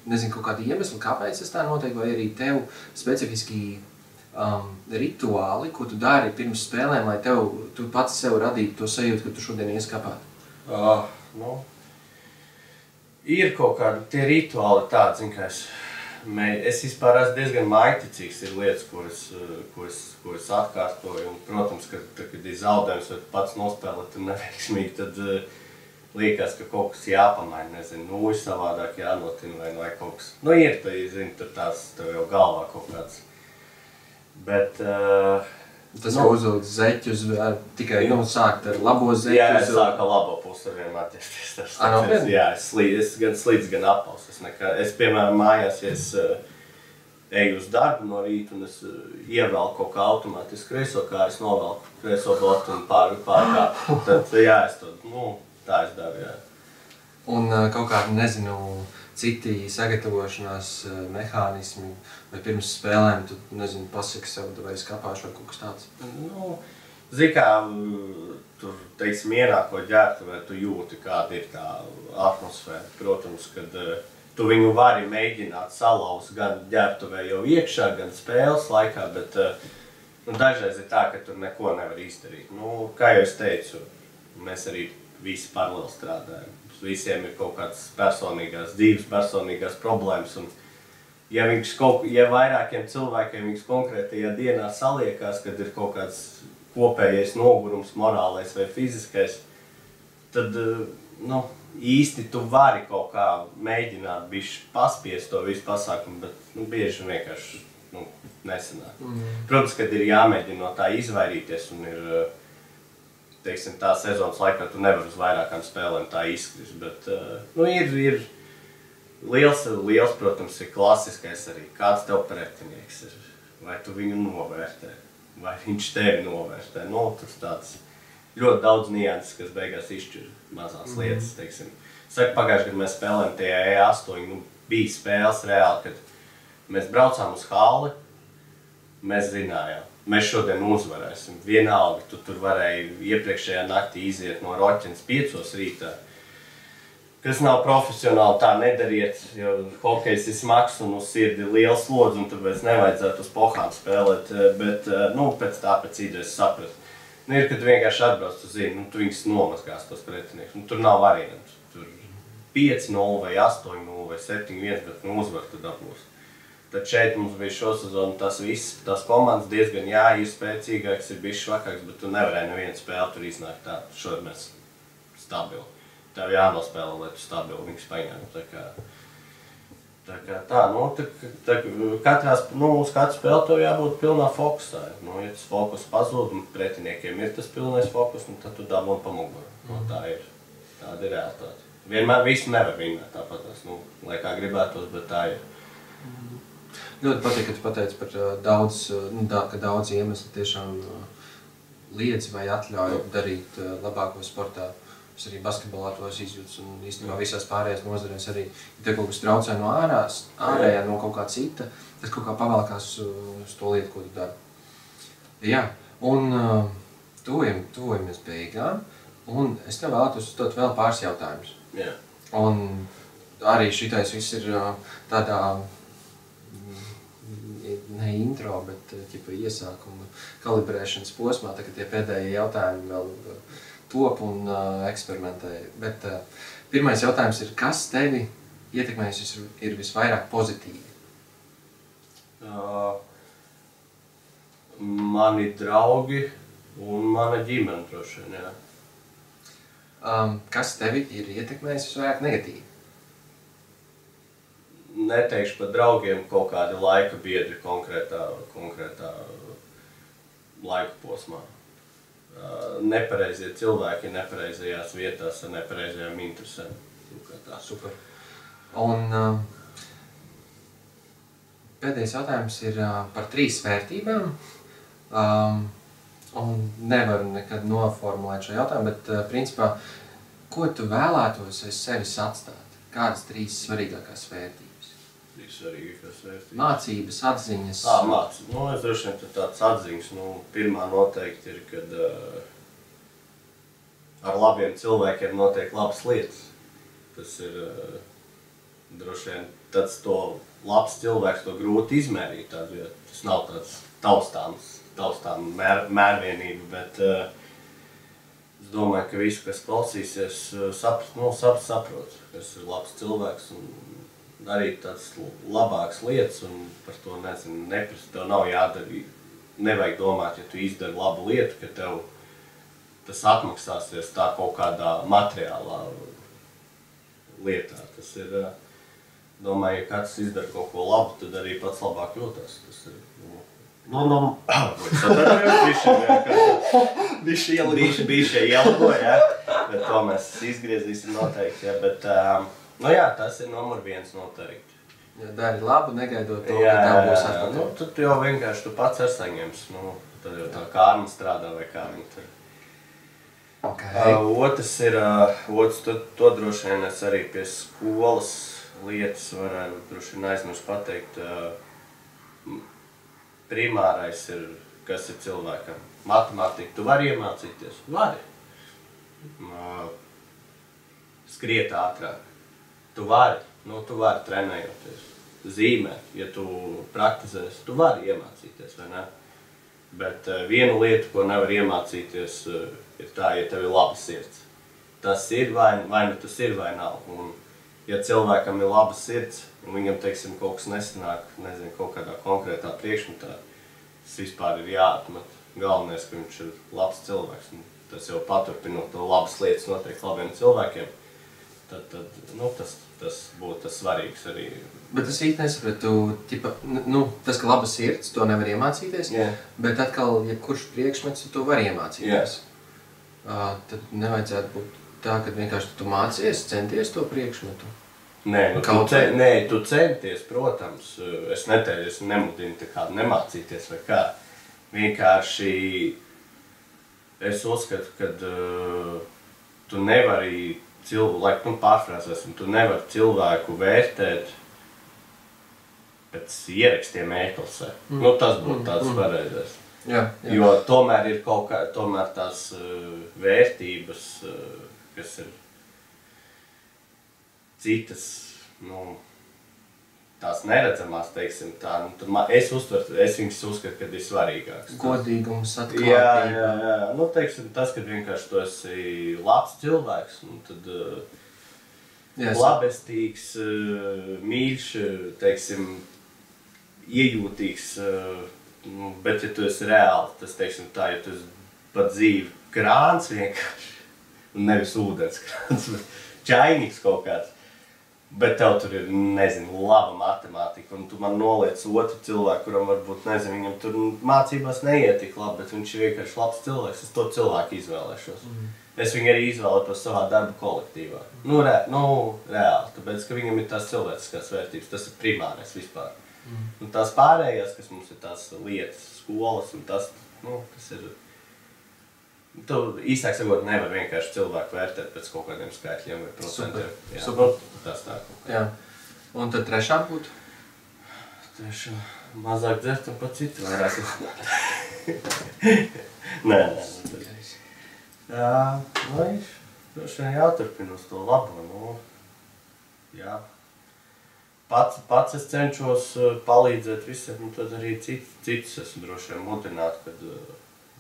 nezinu, kaut kādi iemesli, kāpēc tas tā notiek, vai arī tev specifiski rituāli, ko tu dari pirms spēlēm, lai tu pats sev radītu to sajūtu, ka tu šodien ies kapāt? Ir kaut kādi tie rituāli tādi, zin, ka es vispār esmu diezgan maiticīgs, ir lietas, kuras atkārtoju, un, protams, kad ir zaudējums vai pats nospēlēt un neveiksmīgi, tad liekas, ka kaut kas jāpamaina, nezinu, savādāk jānotina vai kaut kas. Ir, zini, tur tev jau galvā kaut kāds. Bet... Tas, ka uzvilkt zeķus, tikai sākt ar labo zeķu. Jā, es sāku ar labo pusi ar vienmēr attiesties. Jā, es gan slīdz, gan apaus. Es, piemēram, mājās, ja es eju uz darbu no rīta un es ievelku kaut kā automātiski kreiso kāju, es novelku kreiso botu un pārkāpu. Tad, jā, es to, tā es daru, jā. Un kaut kādi, nezinu, citi sagatavošanās mehānismi vai pirms spēlēm, tu, nezinu, pasaki sev, vai es kapāšu vai kaut kas tāds? Zini kā, tur, teiksim, ienākot ģērbtuvē, tu jūti, kāda ir tā atmosfēra. Protams, kad tu viņu vari mēģināt salauzt gan ģērbtuvē jau iekšā, gan spēles laikā, bet dažreiz ir tā, ka tur neko nevar izdarīt. Kā jau es teicu, mēs arī visi paralēli strādājam. Visiem ir kaut kādas personīgās dzīves, personīgās problēmas. Un, ja vairākiem cilvēkiem viņas konkrētajā dienā saliekās, kad ir kaut kāds kopējais nogurums, morālais vai fiziskais, tad īsti tu vari kaut kā mēģināt bišķi paspiest to visu pasākumu, bet bieži vienkārši nesanāk. Protams, kad ir jāmēģina no tā izvairīties un ir, teiksim, tā sezonas laikā tu nevar uz vairākām spēlēm tā izskrist, bet ir liels, protams, ir klasiskais arī, kāds tev pretinieks ir, vai tu viņu novērtē, vai viņš tevi novērtē, tur tāds ļoti daudz nianses, kas beigās izšķir mazās lietas, teiksim. Saka, pagājuši, kad mēs spēlējam tie E8, bija spēles reāli, kad mēs braucām uz halli, mēs zinājām. Mēs šodien uzvarēsim. Vienalga, tu tur varēji iepriekšējā naktī iziet no roķenes 5 rītā. Kas nav profesionāli, tā nedariet, jo hokejs ir smags un uz sirdi ir liels slodzi un tad vairs nevajadzētu uz pohām spēlēt, bet, pēc idejas saprast. Ir, kad tu vienkārši atbrauc, tu zini, tu viņus nomazgās tos pretinieks, tur nav variantu. Tur 5-0 vai 8-0 vai 7-1, bet uzvar tu dabūs. Tad šeit mums bija šo sezonu tās komandas diezgan ir spēcīgāks, ir bijis švakāks, bet tu nevarēji nevienu spēli tur iznākt tā. Šodien mēs stabili. Tev jānospēlē, lai tu stabili viņus paņēmu. Uz katru spēli tev jābūt pilnā fokusā. Ja tas fokus pazūd un pretiniekiem ir tas pilnais fokus, tad tu dabūni pa muguru. Tāda ir realitāte. Vienmēr visu nevar vinēt tāpatās, lai kā gribētos, bet tā ir. Ļoti patīk, ka tu pateici par ka daudz iemesli tiešām liedz vai atļauj darīt labāko sportā. Es arī basketbolā to izjūtu un īstenībā visās pārējās nozarēs arī, ja te kaut kas traucē no ārējā, no kaut kā cita, tas kaut kā pavalkās uz to lietu, ko tu dari. Jā, un tuvojamies beigām, un es tev vēlētos uzdot vēl pāris jautājumus. Jā. Un arī šitais viss ir tādā ne intro, bet iesākuma kalibrēšanas posmā, tā ka tie pēdējie jautājumi vēl top un eksperimentē. Bet pirmais jautājums ir, kas tevi ietekmējis ir visvairāk pozitīvi? Mani draugi un mana ģimene droši vien, jā. Kas tevi ir ietekmējis visvairāk negatīvi? Neteikšu par draugiem kaut kādi laika biedri konkrētā laika posmā. Nepareizie cilvēki nepareizajās vietās ar nepareizajām interesēm. Super. Un pēdējais jautājums ir par 3 vērtībām. Un nevaru nekad noformulēt šo jautājumu, bet principā, ko tu vēlētos aiz sevis atstāt? Kādas 3 svarīgākās vērtības? Svarīgākās vērtības. Mācības, atziņas. Mācības. Nu, es droši vien tāds atziņas. Nu, pirmā noteikti ir, kad ar labiem cilvēkiem notiek labas lietas. Tas ir droši vien tāds to labs cilvēks to grūti izmērīt. Tas nav tāds taustām mērvienība, bet es domāju, ka visi, kas klausīsies, saprot, kas ir labs cilvēks un darīt tādas labākas lietas un par to, neprast, tev nav jādara, nevajag domāt, ja tu izdari labu lietu, ka tev tas atmaksāsies tā kaut kādā materiālā lietā. Tas ir, domāju, ja kāds izdara kaut ko labu, tad arī pats labāk jūtas. Tas ir, bišķi ielago, jā, bet to mēs izgriezīsim noteikti, jā, bet tas ir numur 1 noteikti. Ja dari labu, negaidot to, ka tev būs atpakaļ. Tad jau vienkārši tu pats ar saņems, tad jau tā kārma strādā vai kā viņi tur. Okay. Otrs, to droši vien es arī pie skolas lietas varētu droši vien aizmirst pateikt. Primārais ir, kas ir cilvēkam. Matemātika, tu vari iemācīties? Vari. Skriet ātrāk. Tu vari trenējoties. Zīmēt, ja tu praktizēsi, tu vari iemācīties, vai ne? Bet vienu lietu, ko nevar iemācīties, ir tā, ja tev ir laba sirds. Tas ir vai nu tas ir vai nav. Un, ja cilvēkam ir laba sirds, un viņam, teiksim, kaut kas nesanāk, kaut kādā konkrētā priekšmetā, tas vispār ir jāatmet. Galvenais, ka viņš ir labs cilvēks. Un tas jau paturpinot to labas lietas notiek labiem cilvēkiem. Tad tas būtu tas svarīgs arī. Bet es īsti nesapratu, tas, ka laba sirds, to nevar iemācīties, bet atkal, ja kurš priekšmets, to var iemācīties. Tad nevajadzētu būt tā, ka vienkārši tu mācies, centies to priekšmetu. Nē, tu centies, protams. Es neteicu, es nemudinu tā kā nemācīties vai kā. Vienkārši es uzskatu, ka tu nevari pārfrāzēsim, tu nevari cilvēku vērtēt pēc ierakstiem e-klasē. Tas būtu tāds pareizais. Jo tomēr ir tomēr tās vērtības, kas ir citas, tās neredzamās, teiksim tā. Es viņas uzskatu, kad ir svarīgāks. Godīgums, atklātība. Jā. Teiksim, tas, kad vienkārši tu esi labs cilvēks, tad labestīgs, mīļš, teiksim, iejūtīgs, bet ja tu esi reāli, tas, teiksim tā, ja tu esi pat dzīvi krāns vienkārši, un nevis ūdens krāns, bet čainīgs kaut kāds, bet tev tur ir, laba matemātika, un tu man noliec otru cilvēku, kuram varbūt, viņam tur mācībās neiet tik labi, bet viņš ir vienkārši labs cilvēks, es to cilvēku izvēlēšos. Es viņu arī izvēlētos savā darba kolektīvā. Reāli, tāpēc, ka viņam ir tās cilvēciskās vērtības, tas ir primārais vispār. Un tās pārējās, kas mums ir tās lietas, skolas, un tas ir... Tu īstāk sakot nevar vienkārši cilvēku vērtēt pēc kaut kādiem skaitļiem vai procentiem. Super. Tas tā. Jā. Un tad trešā būtu? Trešā mazāk dzert un pat citu vairāk. Nē. Droši vien jāturpina uz to labo. Jā. Pats es cenšos palīdzēt visiem, un tad arī citus esmu droši vien mudināt, kad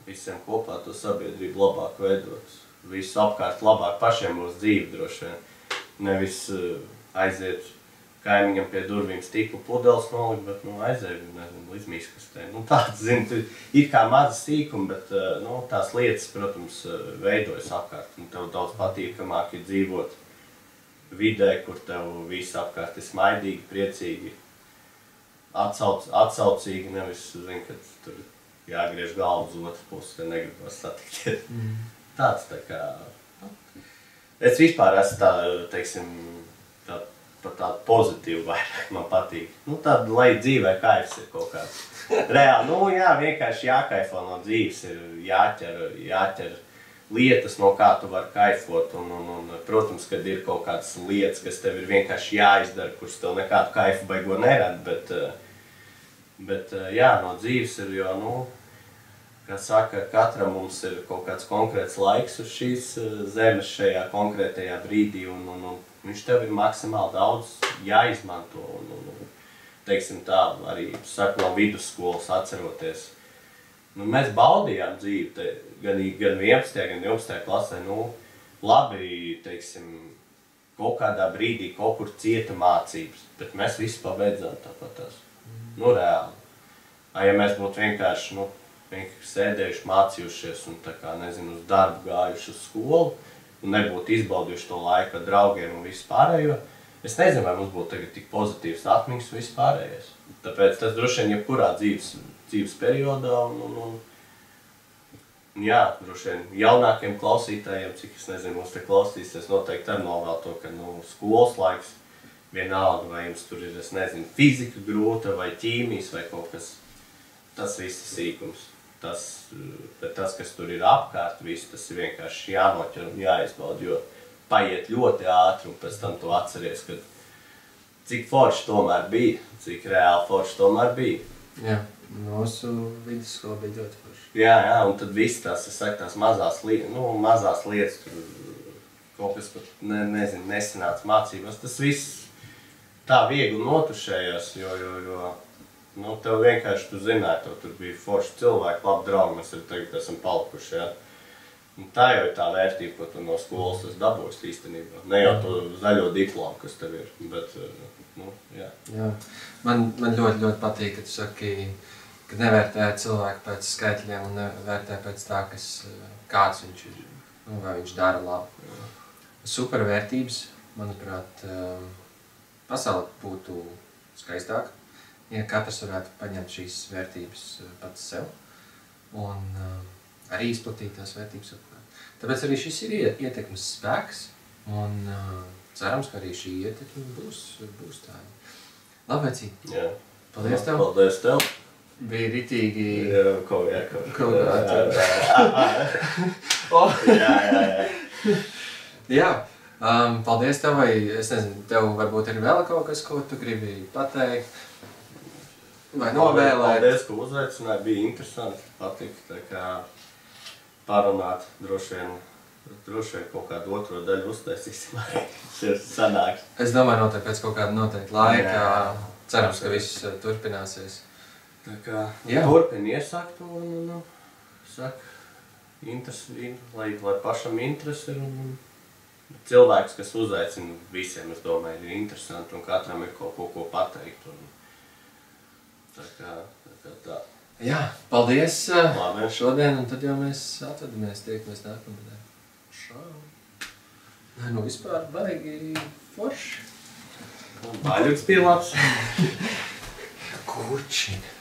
visiem kopā to sabiedrību labāk veidot. Visu apkārt labāk pašiem būs dzīve droši vien. Nevis aiziet kaimiņam pie durvīm stikla pudeles nolikt, bet aiziet līdz mīskastē. Tāds, ir kā maza sīkuma, bet tās lietas, protams, veidojas apkārt. Un tev daudz patīkamāk ir dzīvot vidē, kur tev viss apkārt ir smaidīgi, priecīgi, atsaucīgi, nevis, kad tur jāgriež galvu uz otru pusi, ka negribas satikties. Tāds tā kā... Es vispār esmu tā, teiksim, par tādu pozitīvu vairāk man patīk. Tāda, lai dzīvē kaifs ir kaut kāds. Reāli, vienkārši jākaifo no dzīves, ir jāķer lietas, no kā tu vari kaifot. Un, protams, kad ir kaut kādas lietas, kas tev ir vienkārši jāizdara, kuras tev nekādu kaifu baigo nerad, bet jā, no dzīves ir, jo, nu, kā saka, katram mums ir kaut kāds konkrēts laiks uz šīs zemes šajā konkrētajā brīdī, un viņš tev ir maksimāli daudz jāizmanto. Un teiksim tā, arī saku no vidusskolas atceroties. Nu, mēs baudījām dzīvi, gan 11. gan 12. klasē, nu, labi, teiksim, kaut kādā brīdī kaut kur cieta mācības, bet mēs visi pabeidzām tāpat tās. Nu, reāli. Ja mēs būtu vienkārši, nu, sēdējuši, mācījušies un tā kā, nezinu, uz darbu gājuši uz skolu un nebūtu izbaudījuši to laiku ar draugiem un visu pārējo, es nezinu, vai mums būtu tagad tik pozitīvs atmiņas un viss pārējais. Tāpēc tas droši vien jebkurā dzīves periodā un jā, droši vien jaunākiem klausītājiem, cik es nezinu, mums te klausīsies, noteikti arī novēl to, ka, nu, skolas laiks vienalga, vai jums tur ir, es nezinu, fizika grūta vai ķīmijas vai kaut kas, tas viss ir sīkums. Bet tas, kas tur ir apkārt, viss tas ir vienkārši jānoķer un jāizbauda, jo paiet ļoti ātri un pēc tam tu atceries, ka cik forši tomēr bija, cik reāli forši tomēr bija. Jā, mūsu vidusskola bija ļoti forši. Jā, un tad viss tās, es saku, tās mazās lietas, tur kaut kas pat, nezinu, nesanāca mācībās, tas viss tā viegli notušējās, jo nu, tev vienkārši, tu zināji, tur bija forši cilvēki, labi draugi, mēs arī tagad esam palikuši, jā. Un tā jau ir tā vērtība, ko tu no skolas esi dabūjis īstenībā. Ne jau to zaļo diplomu, kas tev ir, bet, nu, jā. Jā. Man ļoti patīk, ka tu saki, ka nevērtē cilvēku pēc skaitļiem un nevērtē pēc tā, kāds viņš ir, vai viņš dara labi. Super vērtības, manuprāt, pasaule būtu skaistāka. Ja katrs varētu paņemt šīs vērtības pats sev un arī izplatīt tās vērtības apkārt. Tāpēc arī šis ir ietekmes spēks un cerams, ka arī šī ietekme būs tāda. Labi, Veci, paldies tev. Paldies tev. Bija ritīgi... Kaut Jā, paldies tev, vai es nezinu, tev varbūt ir vēl kaut kas, ko tu gribi pateikt. Vai novēlēt? Paldies, ka uzveicināji, bija interesanti, patika, tā kā parunāt, droši vien kaut kādu otro daļu uztaisīsim arī, šis sanāks. Es domāju, noteikti pēc kaut kāda noteikti laika, cerams, ka viss turpināsies. Tā kā turpini iesākt un lai pašam interesi ir un cilvēks, kas uzaicina visiem, es domāju, ir interesanti un katram ir kaut ko pateikt. Tā kā tā. Jā, paldies Labi. Šodien, un tad jau mēs atvedamies, tiekamies nākamajā. Šau. Nu, vispār baigi forši. Baļuks bija labs. Kurčini.